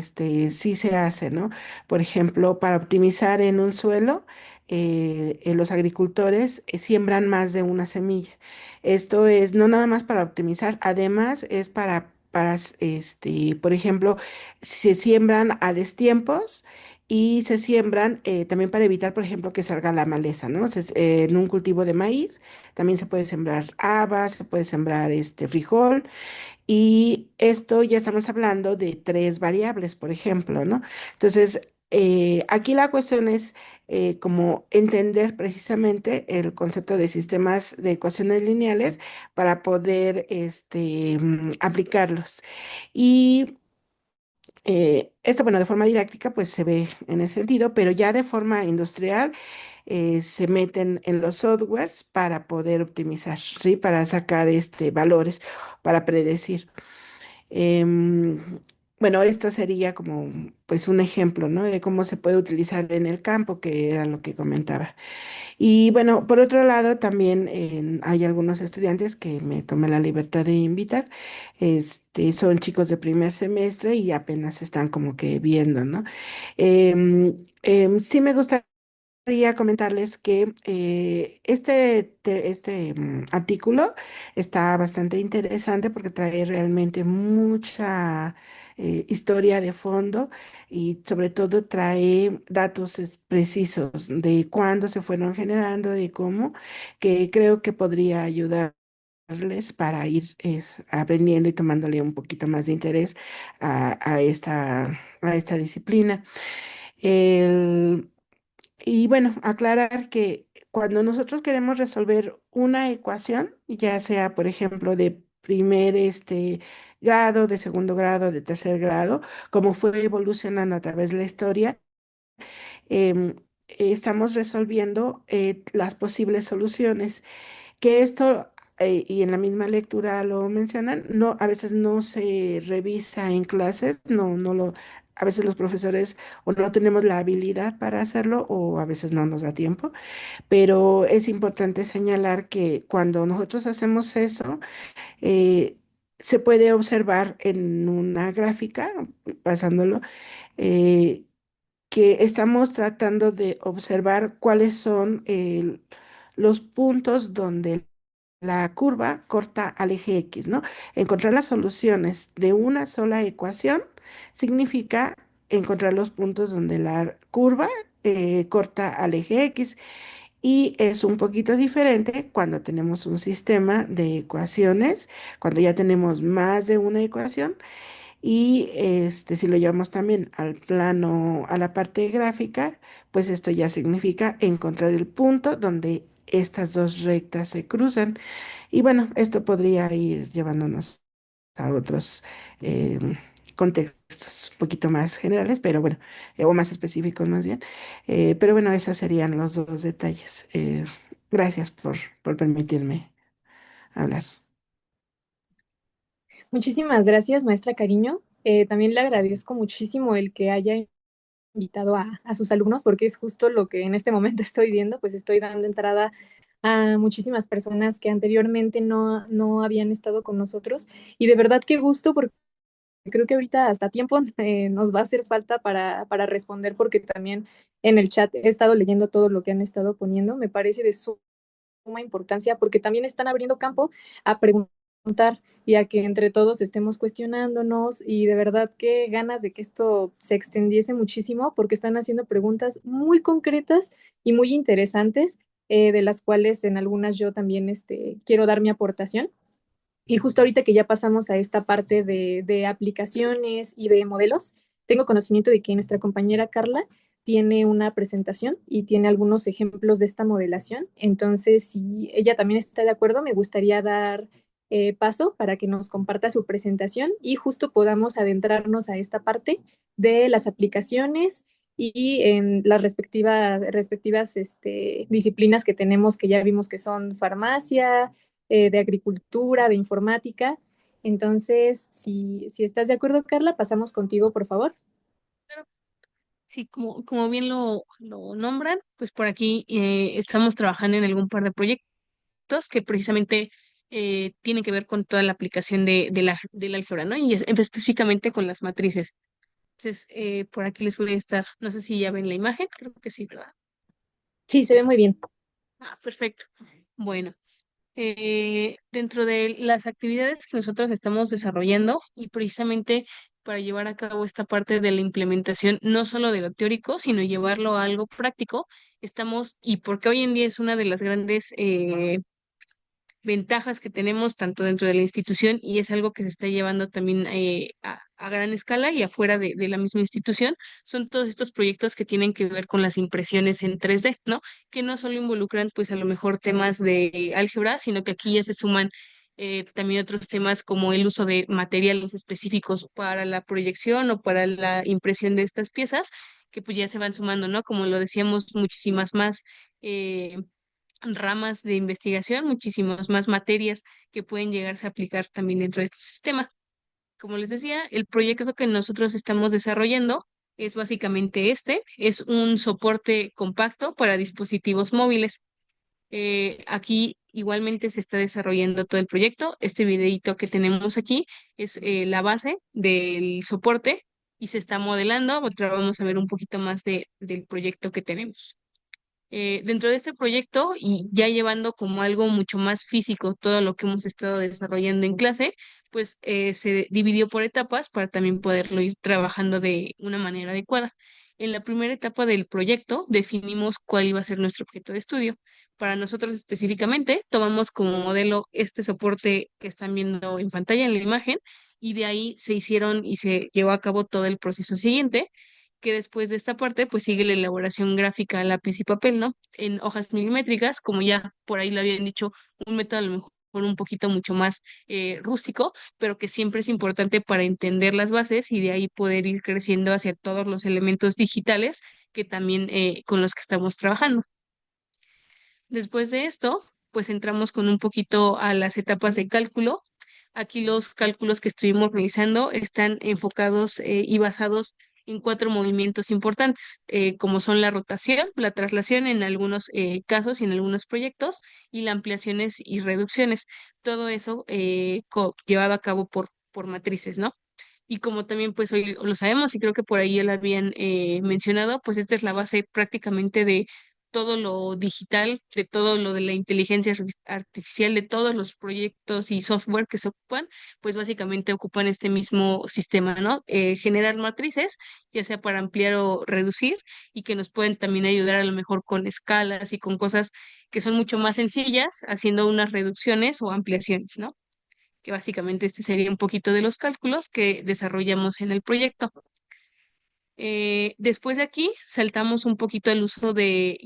sí se hace, ¿no? Por ejemplo, para optimizar en un suelo, los agricultores siembran más de una semilla. Esto es no nada más para optimizar, además es por ejemplo, se siembran a destiempos. Y se siembran también para evitar, por ejemplo, que salga la maleza, ¿no? En un cultivo de maíz también se puede sembrar habas, se puede sembrar frijol, y esto ya estamos hablando de tres variables, por ejemplo, ¿no? Entonces, aquí la cuestión es como entender precisamente el concepto de sistemas de ecuaciones lineales para poder aplicarlos. Y esto, bueno, de forma didáctica, pues se ve en ese sentido, pero ya de forma industrial se meten en los softwares para poder optimizar, ¿sí? Para sacar valores, para predecir. Em, bueno, esto sería como pues un ejemplo, ¿no? De cómo se puede utilizar en el campo, que era lo que comentaba. Y bueno, por otro lado, también hay algunos estudiantes que me tomé la libertad de invitar. Son chicos de primer semestre y apenas están como que viendo, ¿no? Sí me gustaría comentarles que artículo está bastante interesante porque trae realmente mucha historia de fondo y sobre todo trae datos precisos de cuándo se fueron generando, de cómo, que creo que podría ayudarles para ir aprendiendo y tomándole un poquito más de interés a esta disciplina. El, y bueno, aclarar que cuando nosotros queremos resolver una ecuación, ya sea, por ejemplo, de primer grado, de segundo grado, de tercer grado, como fue evolucionando a través de la historia, em, estamos resolviendo las posibles soluciones. Que esto, y en la misma lectura lo mencionan, no, a veces no se revisa en clases, a veces los profesores o no tenemos la habilidad para hacerlo o a veces no nos da tiempo, pero es importante señalar que cuando nosotros hacemos eso, eh, se puede observar en una gráfica, pasándolo, eh, que estamos tratando de observar cuáles son los puntos donde la curva corta al eje X, ¿no? Encontrar las soluciones de una sola ecuación significa encontrar los puntos donde la curva corta al eje X. Y es un poquito diferente cuando tenemos un sistema de ecuaciones, cuando ya tenemos más de una ecuación. Y si lo llevamos también al plano, a la parte gráfica, pues esto ya significa encontrar el punto donde estas dos rectas se cruzan. Y bueno, esto podría ir llevándonos a otros eh, contextos un poquito más generales, pero bueno, o más específicos más bien. Pero bueno, esos serían los dos detalles. Gracias por permitirme hablar. Muchísimas gracias, maestra Cariño. También le agradezco muchísimo el que haya invitado a sus alumnos, porque es justo lo que en este momento estoy viendo, pues estoy dando entrada a muchísimas personas que anteriormente no habían estado con nosotros. Y de verdad qué gusto, porque creo que ahorita hasta tiempo nos va a hacer falta para responder, porque también en el chat he estado leyendo todo lo que han estado poniendo. Me parece de suma importancia porque también están abriendo campo a preguntar y a que entre todos estemos cuestionándonos y de verdad que ganas de que esto se extendiese muchísimo porque están haciendo preguntas muy concretas y muy interesantes, de las cuales en algunas yo también quiero dar mi aportación. Y justo ahorita que ya pasamos a esta parte de aplicaciones y de modelos, tengo conocimiento de que nuestra compañera Carla tiene una presentación y tiene algunos ejemplos de esta modelación. Entonces, si ella también está de acuerdo, me gustaría dar paso para que nos comparta su presentación y justo podamos adentrarnos a esta parte de las aplicaciones y en las respectivas disciplinas que tenemos, que ya vimos que son farmacia, de agricultura, de informática. Entonces, si estás de acuerdo, Carla, pasamos contigo, por favor. Claro. Sí, como bien lo nombran, pues por aquí estamos trabajando en algún par de proyectos que precisamente tienen que ver con toda la aplicación del álgebra, ¿no? Y específicamente con las matrices. Entonces, por aquí les voy a estar, no sé si ya ven la imagen, creo que sí, ¿verdad? Sí, se ve muy bien. Ah, perfecto. Bueno, dentro de las actividades que nosotros estamos desarrollando y precisamente para llevar a cabo esta parte de la implementación, no solo de lo teórico, sino llevarlo a algo práctico, estamos, y porque hoy en día es una de las grandes ventajas que tenemos tanto dentro de la institución y es algo que se está llevando también a gran escala y afuera de la misma institución, son todos estos proyectos que tienen que ver con las impresiones en 3D, ¿no? Que no solo involucran pues a lo mejor temas de álgebra, sino que aquí ya se suman también otros temas como el uso de materiales específicos para la proyección o para la impresión de estas piezas, que pues ya se van sumando, ¿no? Como lo decíamos, muchísimas más. Ramas de investigación, muchísimas más materias que pueden llegarse a aplicar también dentro de este sistema. Como les decía, el proyecto que nosotros estamos desarrollando es básicamente es un soporte compacto para dispositivos móviles. Aquí igualmente se está desarrollando todo el proyecto. Este videito que tenemos aquí es la base del soporte y se está modelando. Ahora vamos a ver un poquito más del proyecto que tenemos. Dentro de este proyecto y ya llevando como algo mucho más físico todo lo que hemos estado desarrollando en clase, pues se dividió por etapas para también poderlo ir trabajando de una manera adecuada. En la primera etapa del proyecto definimos cuál iba a ser nuestro objeto de estudio. Para nosotros específicamente, tomamos como modelo este soporte que están viendo en pantalla en la imagen y de ahí se hicieron y se llevó a cabo todo el proceso siguiente que después de esta parte, pues sigue la elaboración gráfica a lápiz y papel, ¿no? En hojas milimétricas, como ya por ahí lo habían dicho, un método a lo mejor un poquito mucho más rústico, pero que siempre es importante para entender las bases y de ahí poder ir creciendo hacia todos los elementos digitales que también con los que estamos trabajando. Después de esto, pues entramos con un poquito a las etapas de cálculo. Aquí los cálculos que estuvimos realizando están enfocados y basados en cuatro movimientos importantes, como son la rotación, la traslación en algunos casos y en algunos proyectos, y las ampliaciones y reducciones. Todo eso llevado a cabo por matrices, ¿no? Y como también pues hoy lo sabemos y creo que por ahí ya lo habían mencionado, pues esta es la base prácticamente de todo lo digital, de todo lo de la inteligencia artificial, de todos los proyectos y software que se ocupan, pues básicamente ocupan este mismo sistema, ¿no? Generar matrices, ya sea para ampliar o reducir, y que nos pueden también ayudar a lo mejor con escalas y con cosas que son mucho más sencillas, haciendo unas reducciones o ampliaciones, ¿no? Que básicamente este sería un poquito de los cálculos que desarrollamos en el proyecto. Después de aquí, saltamos un poquito al uso de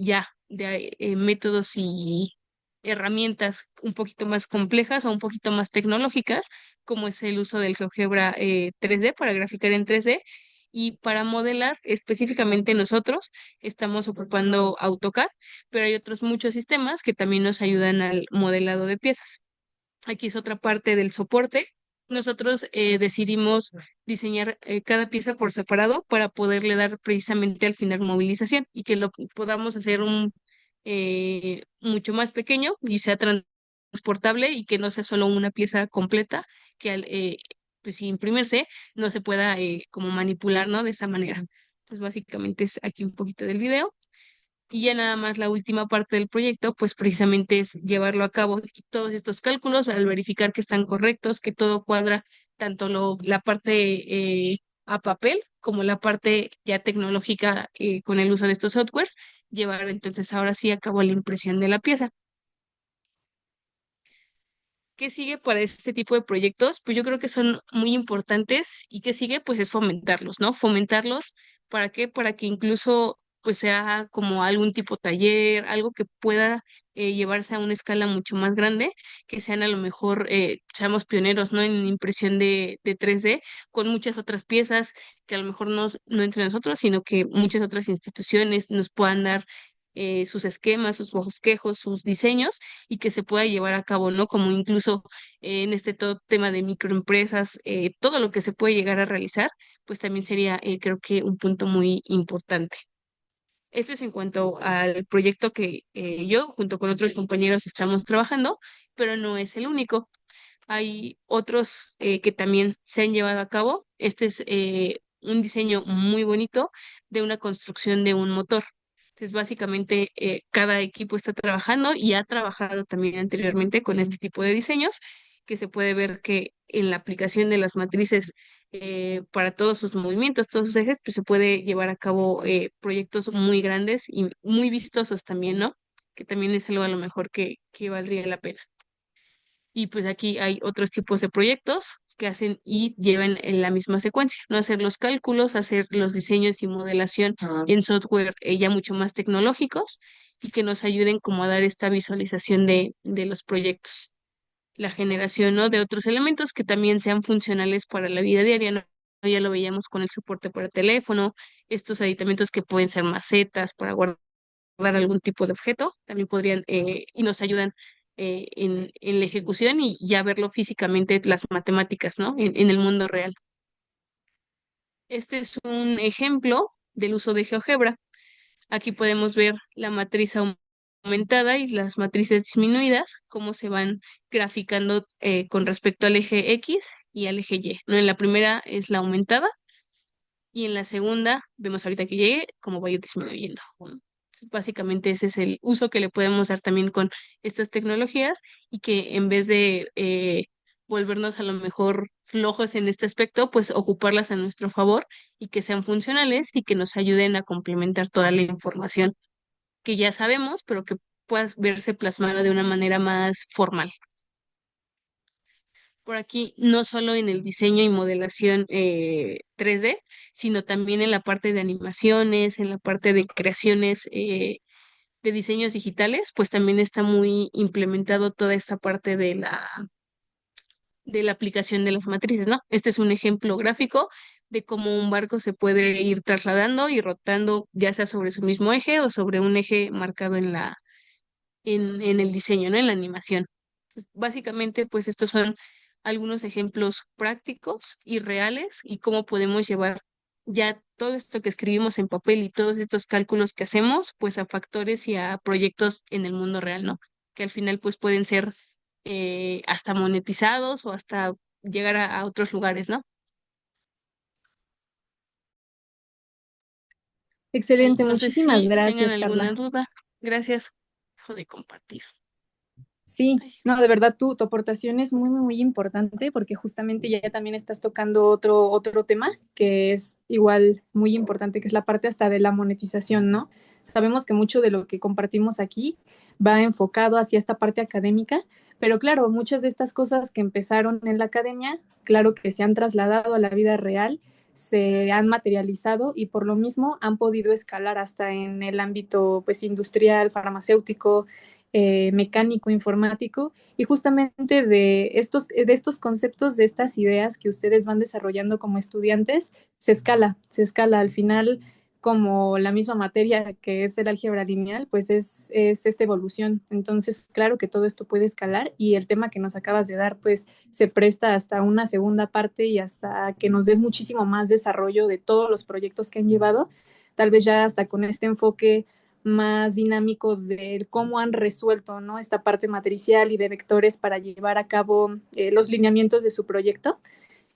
métodos y herramientas un poquito más complejas o un poquito más tecnológicas, como es el uso del GeoGebra 3D para graficar en 3D. Y para modelar, específicamente nosotros estamos ocupando AutoCAD, pero hay otros muchos sistemas que también nos ayudan al modelado de piezas. Aquí es otra parte del soporte nosotros decidimos diseñar cada pieza por separado para poderle dar precisamente al final movilización y que lo podamos hacer mucho más pequeño y sea transportable y que no sea solo una pieza completa que al pues, imprimirse no se pueda como manipular, ¿no? De esa manera. Entonces, básicamente es aquí un poquito del video. Y ya nada más la última parte del proyecto, pues precisamente es llevarlo a cabo y todos estos cálculos al verificar que están correctos, que todo cuadra, tanto la parte a papel como la parte ya tecnológica con el uso de estos softwares, llevar entonces ahora sí a cabo la impresión de la pieza. ¿Qué sigue para este tipo de proyectos? Pues yo creo que son muy importantes y qué sigue pues es fomentarlos, ¿no? Fomentarlos, ¿para qué? Para que incluso pues sea como algún tipo taller, algo que pueda llevarse a una escala mucho más grande, que sean a lo mejor, seamos pioneros, ¿no? En impresión de 3D con muchas otras piezas que a lo mejor no entre nosotros, sino que muchas otras instituciones nos puedan dar sus esquemas, sus bosquejos, sus diseños y que se pueda llevar a cabo, ¿no? Como incluso en este todo tema de microempresas, todo lo que se puede llegar a realizar, pues también sería, creo que, un punto muy importante. Esto es en cuanto al proyecto que yo, junto con otros compañeros, estamos trabajando, pero no es el único. Hay otros que también se han llevado a cabo. Este es un diseño muy bonito de una construcción de un motor. Entonces, básicamente, cada equipo está trabajando y ha trabajado también anteriormente con este tipo de diseños, que se puede ver que en la aplicación de las matrices para todos sus movimientos, todos sus ejes, pues se puede llevar a cabo proyectos muy grandes y muy vistosos también, ¿no? Que también es algo a lo mejor que valdría la pena. Y pues aquí hay otros tipos de proyectos que hacen y llevan en la misma secuencia, ¿no? Hacer los cálculos, hacer los diseños y modelación en software ya mucho más tecnológicos y que nos ayuden como a dar esta visualización de los proyectos. La generación, ¿no? De otros elementos que también sean funcionales para la vida diaria, ¿no? Ya lo veíamos con el soporte para teléfono, estos aditamentos que pueden ser macetas para guardar algún tipo de objeto, también podrían y nos ayudan en la ejecución y ya verlo físicamente, las matemáticas, ¿no? En el mundo real. Este es un ejemplo del uso de GeoGebra. Aquí podemos ver la matriz aumentada y las matrices disminuidas, cómo se van graficando con respecto al eje X y al eje Y, ¿no? En la primera es la aumentada y en la segunda vemos ahorita que llegue cómo va a ir disminuyendo. ¿No? Básicamente ese es el uso que le podemos dar también con estas tecnologías y que en vez de volvernos a lo mejor flojos en este aspecto, pues ocuparlas a nuestro favor y que sean funcionales y que nos ayuden a complementar toda la información que ya sabemos, pero que pueda verse plasmada de una manera más formal. Por aquí, no solo en el diseño y modelación 3D, sino también en la parte de animaciones, en la parte de creaciones de diseños digitales, pues también está muy implementado toda esta parte de la aplicación de las matrices, ¿no? Este es un ejemplo gráfico de cómo un barco se puede ir trasladando y rotando, ya sea sobre su mismo eje o sobre un eje marcado en el diseño, ¿no? En la animación. Básicamente, pues estos son algunos ejemplos prácticos y reales y cómo podemos llevar ya todo esto que escribimos en papel y todos estos cálculos que hacemos, pues a factores y a proyectos en el mundo real, ¿no? Que al final pues pueden ser hasta monetizados o hasta llegar a otros lugares, ¿no? Ahí, Excelente, no sé muchísimas si tengan gracias, alguna Carla. duda. Gracias. Dejo de compartir. Sí, Ay. no, de verdad tu aportación es muy, muy, muy importante porque justamente ya también estás tocando otro tema que es igual muy importante, que es la parte hasta de la monetización, ¿no? Sabemos que mucho de lo que compartimos aquí va enfocado hacia esta parte académica, pero claro, muchas de estas cosas que empezaron en la academia, claro que se han trasladado a la vida real, se han materializado y por lo mismo han podido escalar hasta en el ámbito pues industrial, farmacéutico, mecánico, informático, y justamente de estos conceptos, de estas ideas que ustedes van desarrollando como estudiantes, se escala al final. como la misma materia que es el álgebra lineal, pues es esta evolución. Entonces, claro que todo esto puede escalar y el tema que nos acabas de dar, pues se presta hasta una segunda parte y hasta que nos des muchísimo más desarrollo de todos los proyectos que han llevado, tal vez ya hasta con este enfoque más dinámico de cómo han resuelto, ¿no?, esta parte matricial y de vectores para llevar a cabo los lineamientos de su proyecto.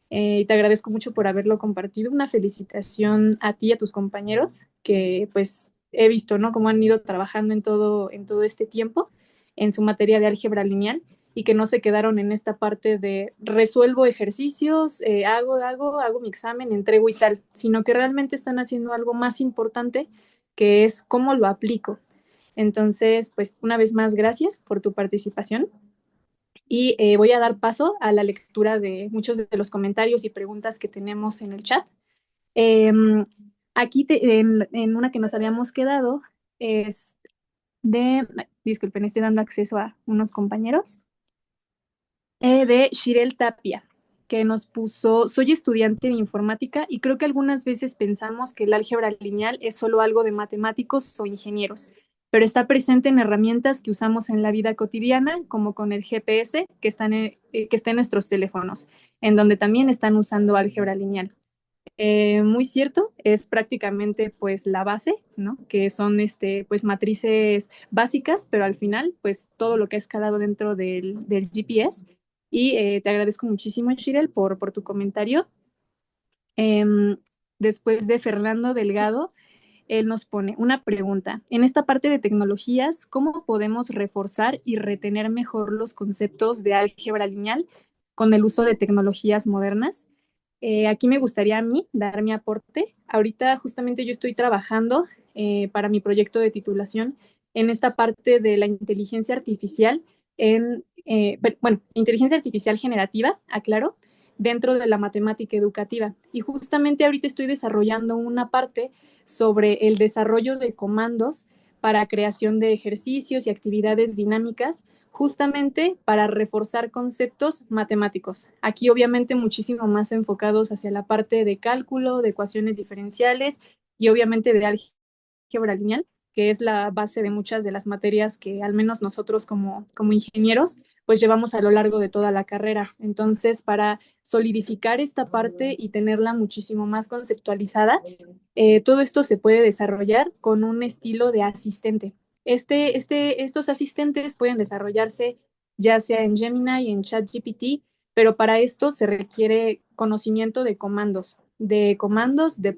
Y te agradezco mucho por haberlo compartido. Una felicitación a ti y a tus compañeros, que pues he visto, ¿no?, cómo han ido trabajando en todo este tiempo en su materia de álgebra lineal y que no se quedaron en esta parte de resuelvo ejercicios, hago mi examen, entrego y tal, sino que realmente están haciendo algo más importante, que es cómo lo aplico. Entonces, pues una vez más, gracias por tu participación. Y voy a dar paso a la lectura de muchos de los comentarios y preguntas que tenemos en el chat. Eh, aquí en una que nos habíamos quedado es disculpen, estoy dando acceso a unos compañeros, de Shirel Tapia, que nos puso: soy estudiante de informática y creo que algunas veces pensamos que el álgebra lineal es solo algo de matemáticos o ingenieros, pero está presente en herramientas que usamos en la vida cotidiana, como con el GPS que está en nuestros teléfonos, en donde también están usando álgebra lineal. Muy cierto, es prácticamente pues la base, ¿no?, que son pues matrices básicas, pero al final pues todo lo que ha escalado dentro del GPS. Y te agradezco muchísimo, Shirel, por tu comentario. Em, Después de Fernando Delgado, él nos pone una pregunta: en esta parte de tecnologías, ¿cómo podemos reforzar y retener mejor los conceptos de álgebra lineal con el uso de tecnologías modernas? Aquí me gustaría a mí dar mi aporte. Ahorita justamente yo estoy trabajando para mi proyecto de titulación en esta parte de la inteligencia artificial, bueno, inteligencia artificial generativa, aclaro, dentro de la matemática educativa. Y justamente ahorita estoy desarrollando una parte sobre el desarrollo de comandos para creación de ejercicios y actividades dinámicas, justamente para reforzar conceptos matemáticos. Aquí obviamente muchísimo más enfocados hacia la parte de cálculo, de ecuaciones diferenciales y obviamente de álgebra lineal, que es la base de muchas de las materias que al menos nosotros como ingenieros pues llevamos a lo largo de toda la carrera. Entonces, para solidificar esta parte y tenerla muchísimo más conceptualizada, todo esto se puede desarrollar con un estilo de asistente. Estos asistentes pueden desarrollarse ya sea en Gemini y en ChatGPT, pero para esto se requiere conocimiento de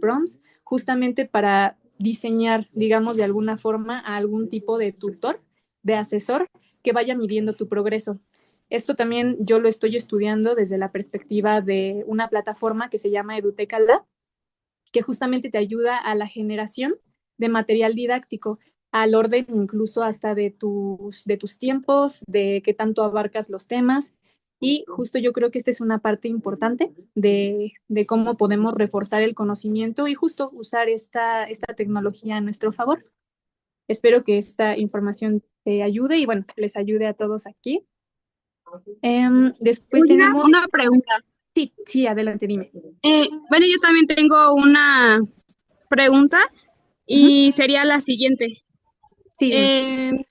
prompts, justamente para diseñar, digamos, de alguna forma a algún tipo de tutor, de asesor que vaya midiendo tu progreso. Esto también yo lo estoy estudiando desde la perspectiva de una plataforma que se llama Eduteca Lab, que justamente te ayuda a la generación de material didáctico, al orden incluso hasta de tus tiempos, de qué tanto abarcas los temas. Y justo yo creo que esta es una parte importante de cómo podemos reforzar el conocimiento y justo usar esta tecnología a nuestro favor. Espero que esta información te ayude y bueno, les ayude a todos aquí. Después Oiga, tenemos... una pregunta. Sí, adelante, dime. Bueno, yo también tengo una pregunta y sería la siguiente. Sí, dime.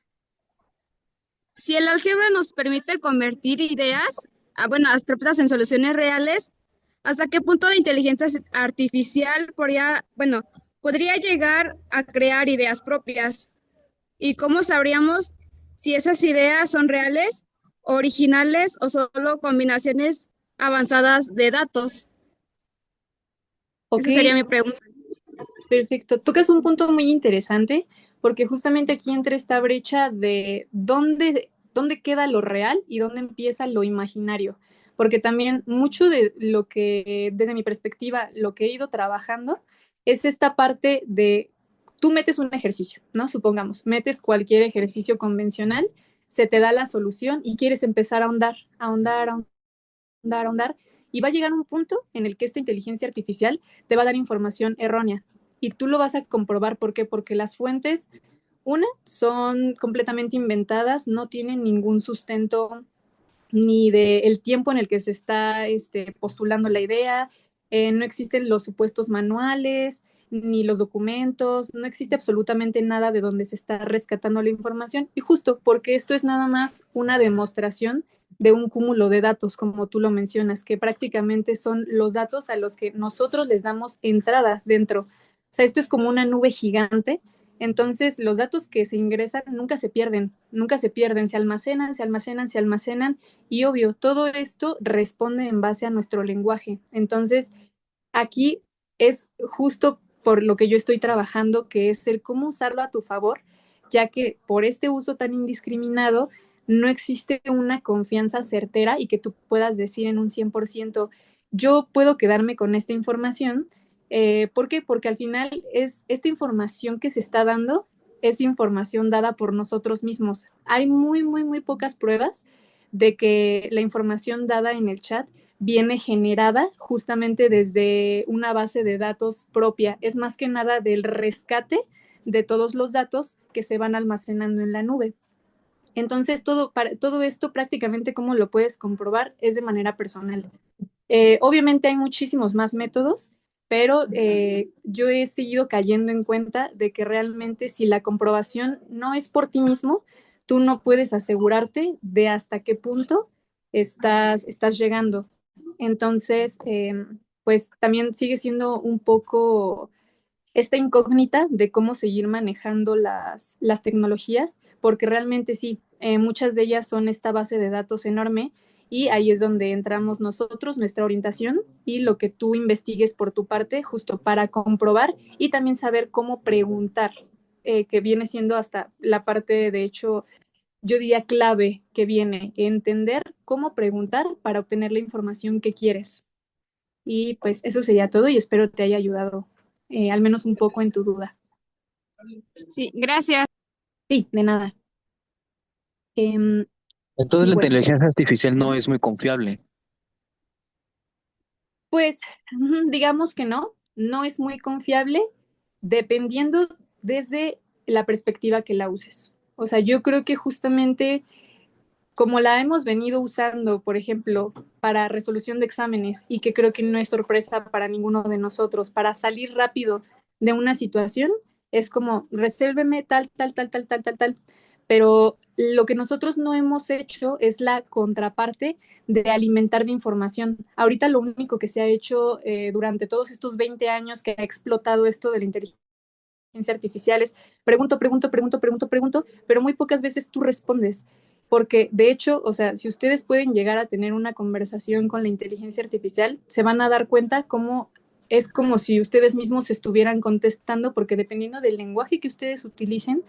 Si el álgebra nos permite convertir ideas, abstractas en soluciones reales, ¿hasta qué punto de inteligencia artificial podría llegar a crear ideas propias? ¿Y cómo sabríamos si esas ideas son reales, originales o solo combinaciones avanzadas de datos? Ok, Esa sería mi pregunta. perfecto. Tocas un punto muy interesante porque justamente aquí entra esta brecha de dónde queda lo real y dónde empieza lo imaginario. Porque también mucho de lo que, desde mi perspectiva, lo que he ido trabajando es esta parte de, tú metes un ejercicio, ¿no? Supongamos, metes cualquier ejercicio convencional, se te da la solución y quieres empezar a ahondar, y va a llegar un punto en el que esta inteligencia artificial te va a dar información errónea y tú lo vas a comprobar. ¿Por qué? Porque las fuentes, son completamente inventadas, no tienen ningún sustento ni del tiempo en el que se está postulando la idea, no existen los supuestos manuales, ni los documentos, no existe absolutamente nada de donde se está rescatando la información. Y justo porque esto es nada más una demostración de un cúmulo de datos, como tú lo mencionas, que prácticamente son los datos a los que nosotros les damos entrada dentro. O sea, esto es como una nube gigante. Entonces, los datos que se ingresan nunca se pierden, nunca se pierden, se almacenan, se almacenan, se almacenan y obvio, todo esto responde en base a nuestro lenguaje. Entonces, aquí es justo por lo que yo estoy trabajando, que es el cómo usarlo a tu favor, ya que por este uso tan indiscriminado no existe una confianza certera y que tú puedas decir en un 100%, yo puedo quedarme con esta información. ¿Por qué? Porque al final es esta información que se está dando, es información dada por nosotros mismos. Hay muy, muy, muy pocas pruebas de que la información dada en el chat viene generada justamente desde una base de datos propia. Es más que nada del rescate de todos los datos que se van almacenando en la nube. Entonces, todo esto prácticamente, ¿cómo lo puedes comprobar? Es de manera personal. Obviamente hay muchísimos más métodos, pero yo he seguido cayendo en cuenta de que realmente si la comprobación no es por ti mismo, tú no puedes asegurarte de hasta qué punto estás llegando. Entonces, pues también sigue siendo un poco esta incógnita de cómo seguir manejando las tecnologías, porque realmente sí, muchas de ellas son esta base de datos enorme y ahí es donde entramos nosotros, nuestra orientación y lo que tú investigues por tu parte, justo para comprobar y también saber cómo preguntar, que viene siendo hasta la parte, de hecho, yo diría clave que viene, entender cómo preguntar para obtener la información que quieres. Y pues eso sería todo y espero te haya ayudado al menos un poco en tu duda. Sí, gracias. Sí, de nada. Em, Entonces y la bueno, inteligencia artificial no es muy confiable. pues digamos que no, no es muy confiable dependiendo desde la perspectiva que la uses. O sea, yo creo que justamente como la hemos venido usando, por ejemplo, para resolución de exámenes y que creo que no es sorpresa para ninguno de nosotros, para salir rápido de una situación, es como, resuélveme tal, tal, tal, tal, tal, tal, tal. Pero lo que nosotros no hemos hecho es la contraparte de alimentar de información. Ahorita lo único que se ha hecho durante todos estos 20 años que ha explotado esto de la inteligencia artificiales, pregunto, pregunto, pregunto, pregunto, pregunto, pero muy pocas veces tú respondes. Porque de hecho, o sea, si ustedes pueden llegar a tener una conversación con la inteligencia artificial, se van a dar cuenta cómo es como si ustedes mismos estuvieran contestando, porque dependiendo del lenguaje que ustedes utilicen,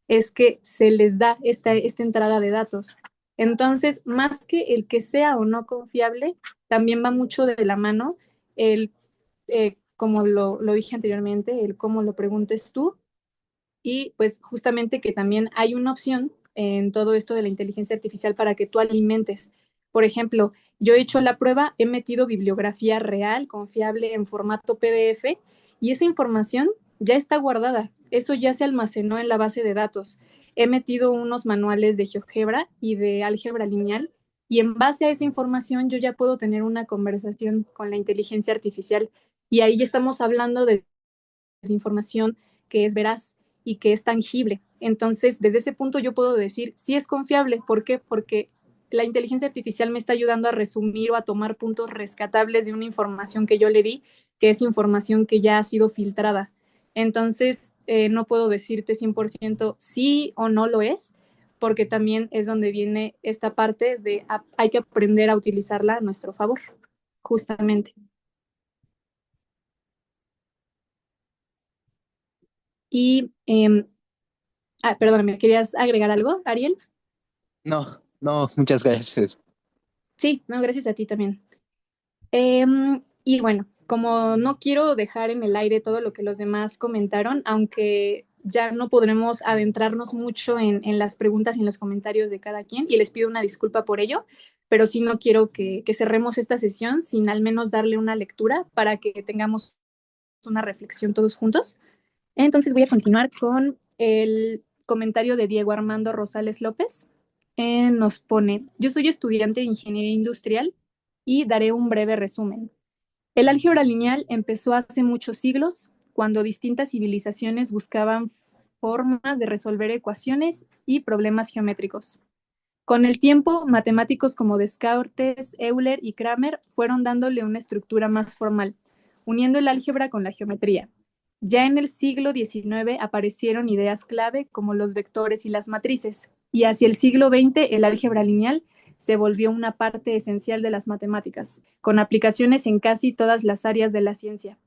es que se les da esta entrada de datos. Entonces, más que el que sea o no confiable, también va mucho de la mano el como lo dije anteriormente, el cómo lo preguntes tú y pues justamente que también hay una opción en todo esto de la inteligencia artificial para que tú alimentes. Por ejemplo, yo he hecho la prueba, he metido bibliografía real, confiable en formato PDF y esa información ya está guardada. Eso ya se almacenó en la base de datos. He metido unos manuales de GeoGebra y de álgebra lineal y en base a esa información yo ya puedo tener una conversación con la inteligencia artificial y ahí ya estamos hablando de información que es veraz y que es tangible. Entonces, desde ese punto yo puedo decir, sí es confiable. ¿Por qué? Porque la inteligencia artificial me está ayudando a resumir o a tomar puntos rescatables de una información que yo le di, que es información que ya ha sido filtrada. Entonces, no puedo decirte 100% sí o no lo es, porque también es donde viene esta parte de hay que aprender a utilizarla a nuestro favor, justamente. Y perdóname, ¿querías agregar algo, Ariel? No, no, muchas gracias. Sí, no, gracias a ti también. Y bueno, como no quiero dejar en el aire todo lo que los demás comentaron, aunque ya no podremos adentrarnos mucho en las preguntas y en los comentarios de cada quien, y les pido una disculpa por ello, pero sí no quiero que cerremos esta sesión sin al menos darle una lectura para que tengamos una reflexión todos juntos. Entonces voy a continuar con el comentario de Diego Armando Rosales López. Nos pone, yo soy estudiante de Ingeniería Industrial y daré un breve resumen. El álgebra lineal empezó hace muchos siglos cuando distintas civilizaciones buscaban formas de resolver ecuaciones y problemas geométricos. Con el tiempo, matemáticos como Descartes, Euler y Kramer fueron dándole una estructura más formal, uniendo el álgebra con la geometría. Ya en el siglo XIX aparecieron ideas clave como los vectores y las matrices, y hacia el siglo XX el álgebra lineal se volvió una parte esencial de las matemáticas, con aplicaciones en casi todas las áreas de la ciencia.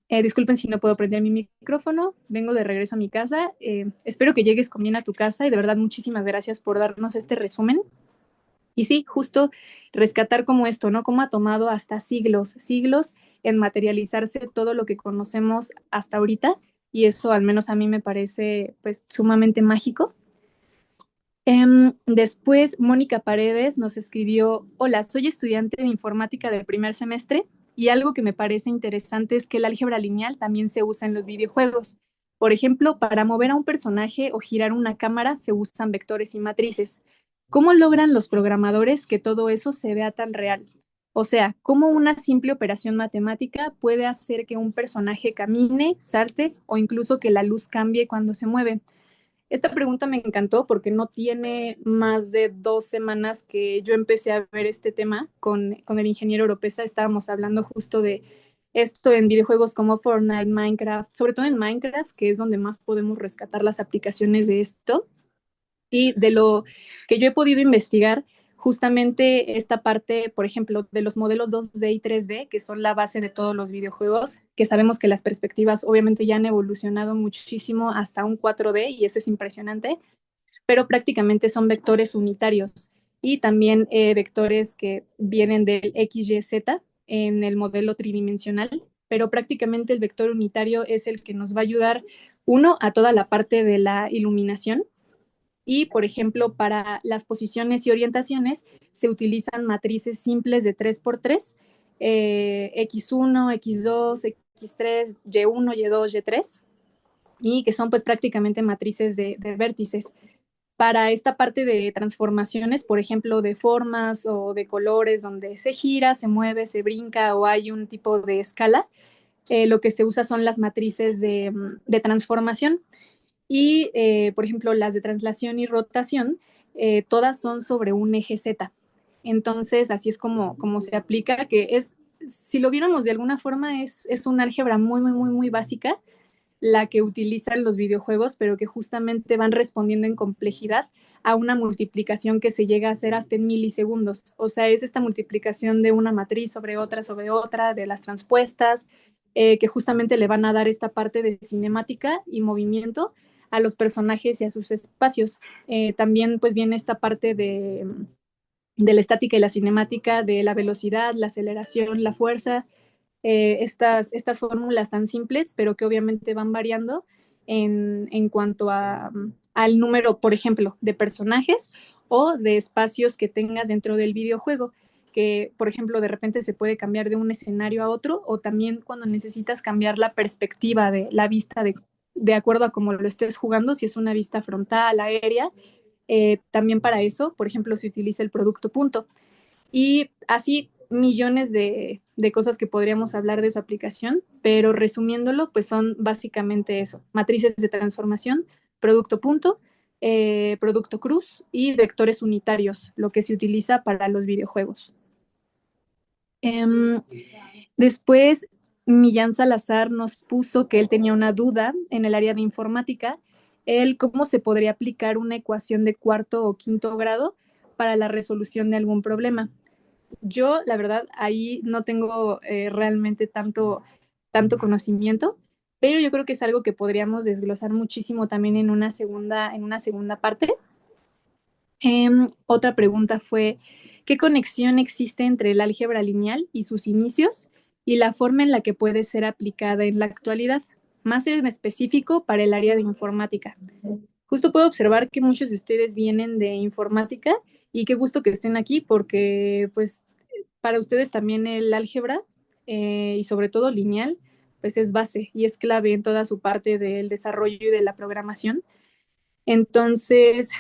Disculpen si no puedo prender mi micrófono, vengo de regreso a mi casa. Espero que llegues con bien a tu casa y de verdad muchísimas gracias por darnos este resumen. Y sí, justo rescatar como esto, ¿no? Cómo ha tomado hasta siglos en materializarse todo lo que conocemos hasta ahorita, y eso al menos a mí me parece pues sumamente mágico. Después, Mónica Paredes nos escribió: hola, soy estudiante de informática del primer semestre y algo que me parece interesante es que el álgebra lineal también se usa en los videojuegos. Por ejemplo, para mover a un personaje o girar una cámara se usan vectores y matrices. ¿Cómo logran los programadores que todo eso se vea tan real? O sea, ¿cómo una simple operación matemática puede hacer que un personaje camine, salte o incluso que la luz cambie cuando se mueve? Esta pregunta me encantó porque no tiene más de 2 semanas que yo empecé a ver este tema con el ingeniero Oropesa. Estábamos hablando justo de esto en videojuegos como Fortnite, Minecraft, sobre todo en Minecraft, que es donde más podemos rescatar las aplicaciones de esto. Y de lo que yo he podido investigar, justamente esta parte, por ejemplo, de los modelos 2D y 3D, que son la base de todos los videojuegos, que sabemos que las perspectivas obviamente ya han evolucionado muchísimo hasta un 4D y eso es impresionante, pero prácticamente son vectores unitarios y también vectores que vienen del XYZ en el modelo tridimensional, pero prácticamente el vector unitario es el que nos va a ayudar, uno, a toda la parte de la iluminación, y, por ejemplo, para las posiciones y orientaciones se utilizan matrices simples de 3x3, X1, X2, X3, Y1, Y2, Y3, y que son pues prácticamente matrices de vértices. Para esta parte de transformaciones, por ejemplo, de formas o de colores, donde se gira, se mueve, se brinca o hay un tipo de escala, lo que se usa son las matrices de transformación. Y, por ejemplo, las de translación y rotación, todas son sobre un eje Z. Entonces, así es como se aplica, que es, si lo viéramos de alguna forma, es un álgebra muy básica, la que utilizan los videojuegos, pero que justamente van respondiendo en complejidad a una multiplicación que se llega a hacer hasta en milisegundos. O sea, es esta multiplicación de una matriz sobre otra, de las transpuestas, que justamente le van a dar esta parte de cinemática y movimiento a los personajes y a sus espacios. También pues viene esta parte de la estática y la cinemática, de la velocidad, la aceleración, la fuerza, estas fórmulas tan simples, pero que obviamente van variando en cuanto al número, por ejemplo, de personajes o de espacios que tengas dentro del videojuego, que, por ejemplo, de repente se puede cambiar de un escenario a otro, o también cuando necesitas cambiar la perspectiva de la vista de acuerdo a cómo lo estés jugando, si es una vista frontal, aérea, también para eso, por ejemplo, se utiliza el producto punto. Y así millones de cosas que podríamos hablar de su aplicación, pero resumiéndolo, pues son básicamente eso: matrices de transformación, producto punto, producto cruz y vectores unitarios, lo que se utiliza para los videojuegos. Después, Millán Salazar nos puso que él tenía una duda en el área de informática, cómo se podría aplicar una ecuación de cuarto o quinto grado para la resolución de algún problema. Yo, la verdad, ahí no tengo realmente tanto conocimiento, pero yo creo que es algo que podríamos desglosar muchísimo también en una segunda parte. Otra pregunta fue: ¿qué conexión existe entre el álgebra lineal y sus inicios y la forma en la que puede ser aplicada en la actualidad, más en específico para el área de informática? Justo puedo observar que muchos de ustedes vienen de informática, y qué gusto que estén aquí porque pues para ustedes también el álgebra, y sobre todo lineal, pues es base y es clave en toda su parte del desarrollo y de la programación. Entonces,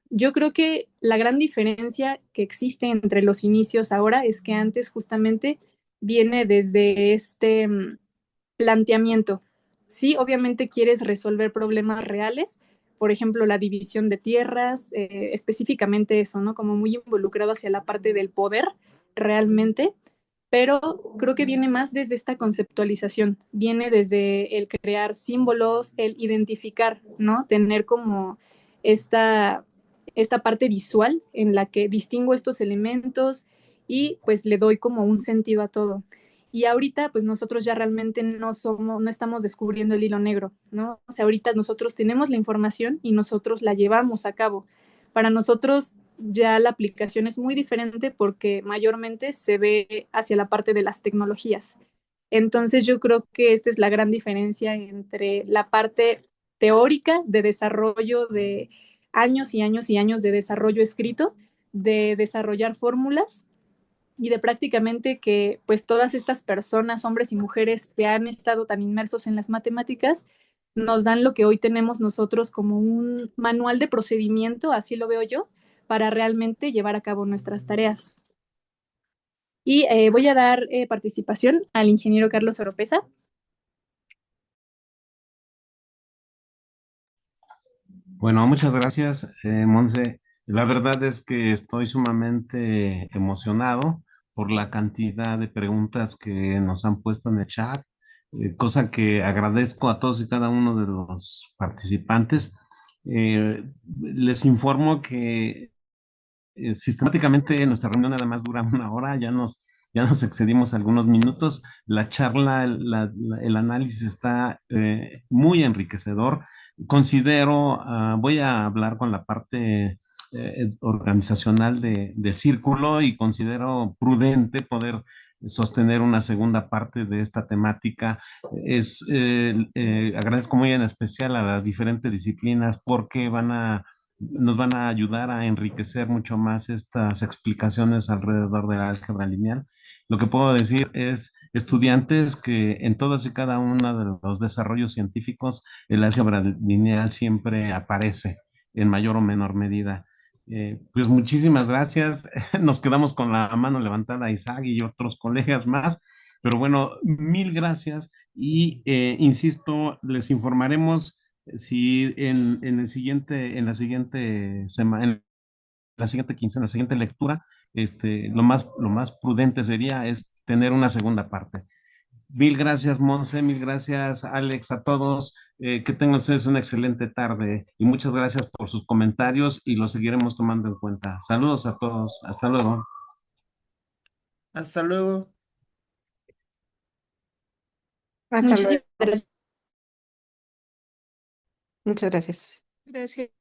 yo creo que la gran diferencia que existe entre los inicios ahora es que antes justamente viene desde planteamiento. Sí, obviamente quieres resolver problemas reales, por ejemplo, la división de tierras, específicamente eso, ¿no? Como muy involucrado hacia la parte del poder realmente, pero creo que viene más desde esta conceptualización, viene desde el crear símbolos, el identificar, ¿no? Tener como esta, esta parte visual en la que distingo estos elementos y pues le doy como un sentido a todo. Y ahorita, pues nosotros ya realmente no estamos descubriendo el hilo negro, ¿no? O sea, ahorita nosotros tenemos la información y nosotros la llevamos a cabo. Para nosotros ya la aplicación es muy diferente porque mayormente se ve hacia la parte de las tecnologías. Entonces yo creo que esta es la gran diferencia entre la parte teórica de desarrollo de años y años y años de desarrollo escrito, de desarrollar fórmulas y de prácticamente que pues todas estas personas, hombres y mujeres que han estado tan inmersos en las matemáticas, nos dan lo que hoy tenemos nosotros como un manual de procedimiento, así lo veo yo, para realmente llevar a cabo nuestras tareas. Y voy a dar participación al ingeniero Carlos Oropesa. Bueno, muchas gracias, Monse. La verdad es que estoy sumamente emocionado por la cantidad de preguntas que nos han puesto en el chat, cosa que agradezco a todos y cada uno de los participantes. Les informo que sistemáticamente nuestra reunión nada más dura una hora, ya nos excedimos algunos minutos. La charla, el análisis está muy enriquecedor. Considero, voy a hablar con la parte organizacional del círculo y considero prudente poder sostener una segunda parte de esta temática. Agradezco muy en especial a las diferentes disciplinas porque nos van a ayudar a enriquecer mucho más estas explicaciones alrededor de la álgebra lineal. Lo que puedo decir es, estudiantes, que en todas y cada uno de los desarrollos científicos, el álgebra lineal siempre aparece en mayor o menor medida. Pues muchísimas gracias. Nos quedamos con la mano levantada, Isaac y otros colegas más. Pero bueno, mil gracias y insisto, les informaremos si en el siguiente, en la siguiente semana, en la siguiente quincena, en la siguiente lectura, lo más prudente sería es tener una segunda parte. Mil gracias, Monse, mil gracias, Alex, a todos. Que tengan ustedes una excelente tarde y muchas gracias por sus comentarios y los seguiremos tomando en cuenta. Saludos a todos. Hasta luego. Hasta luego. Hasta luego. Muchísimas gracias. Muchas gracias. Gracias.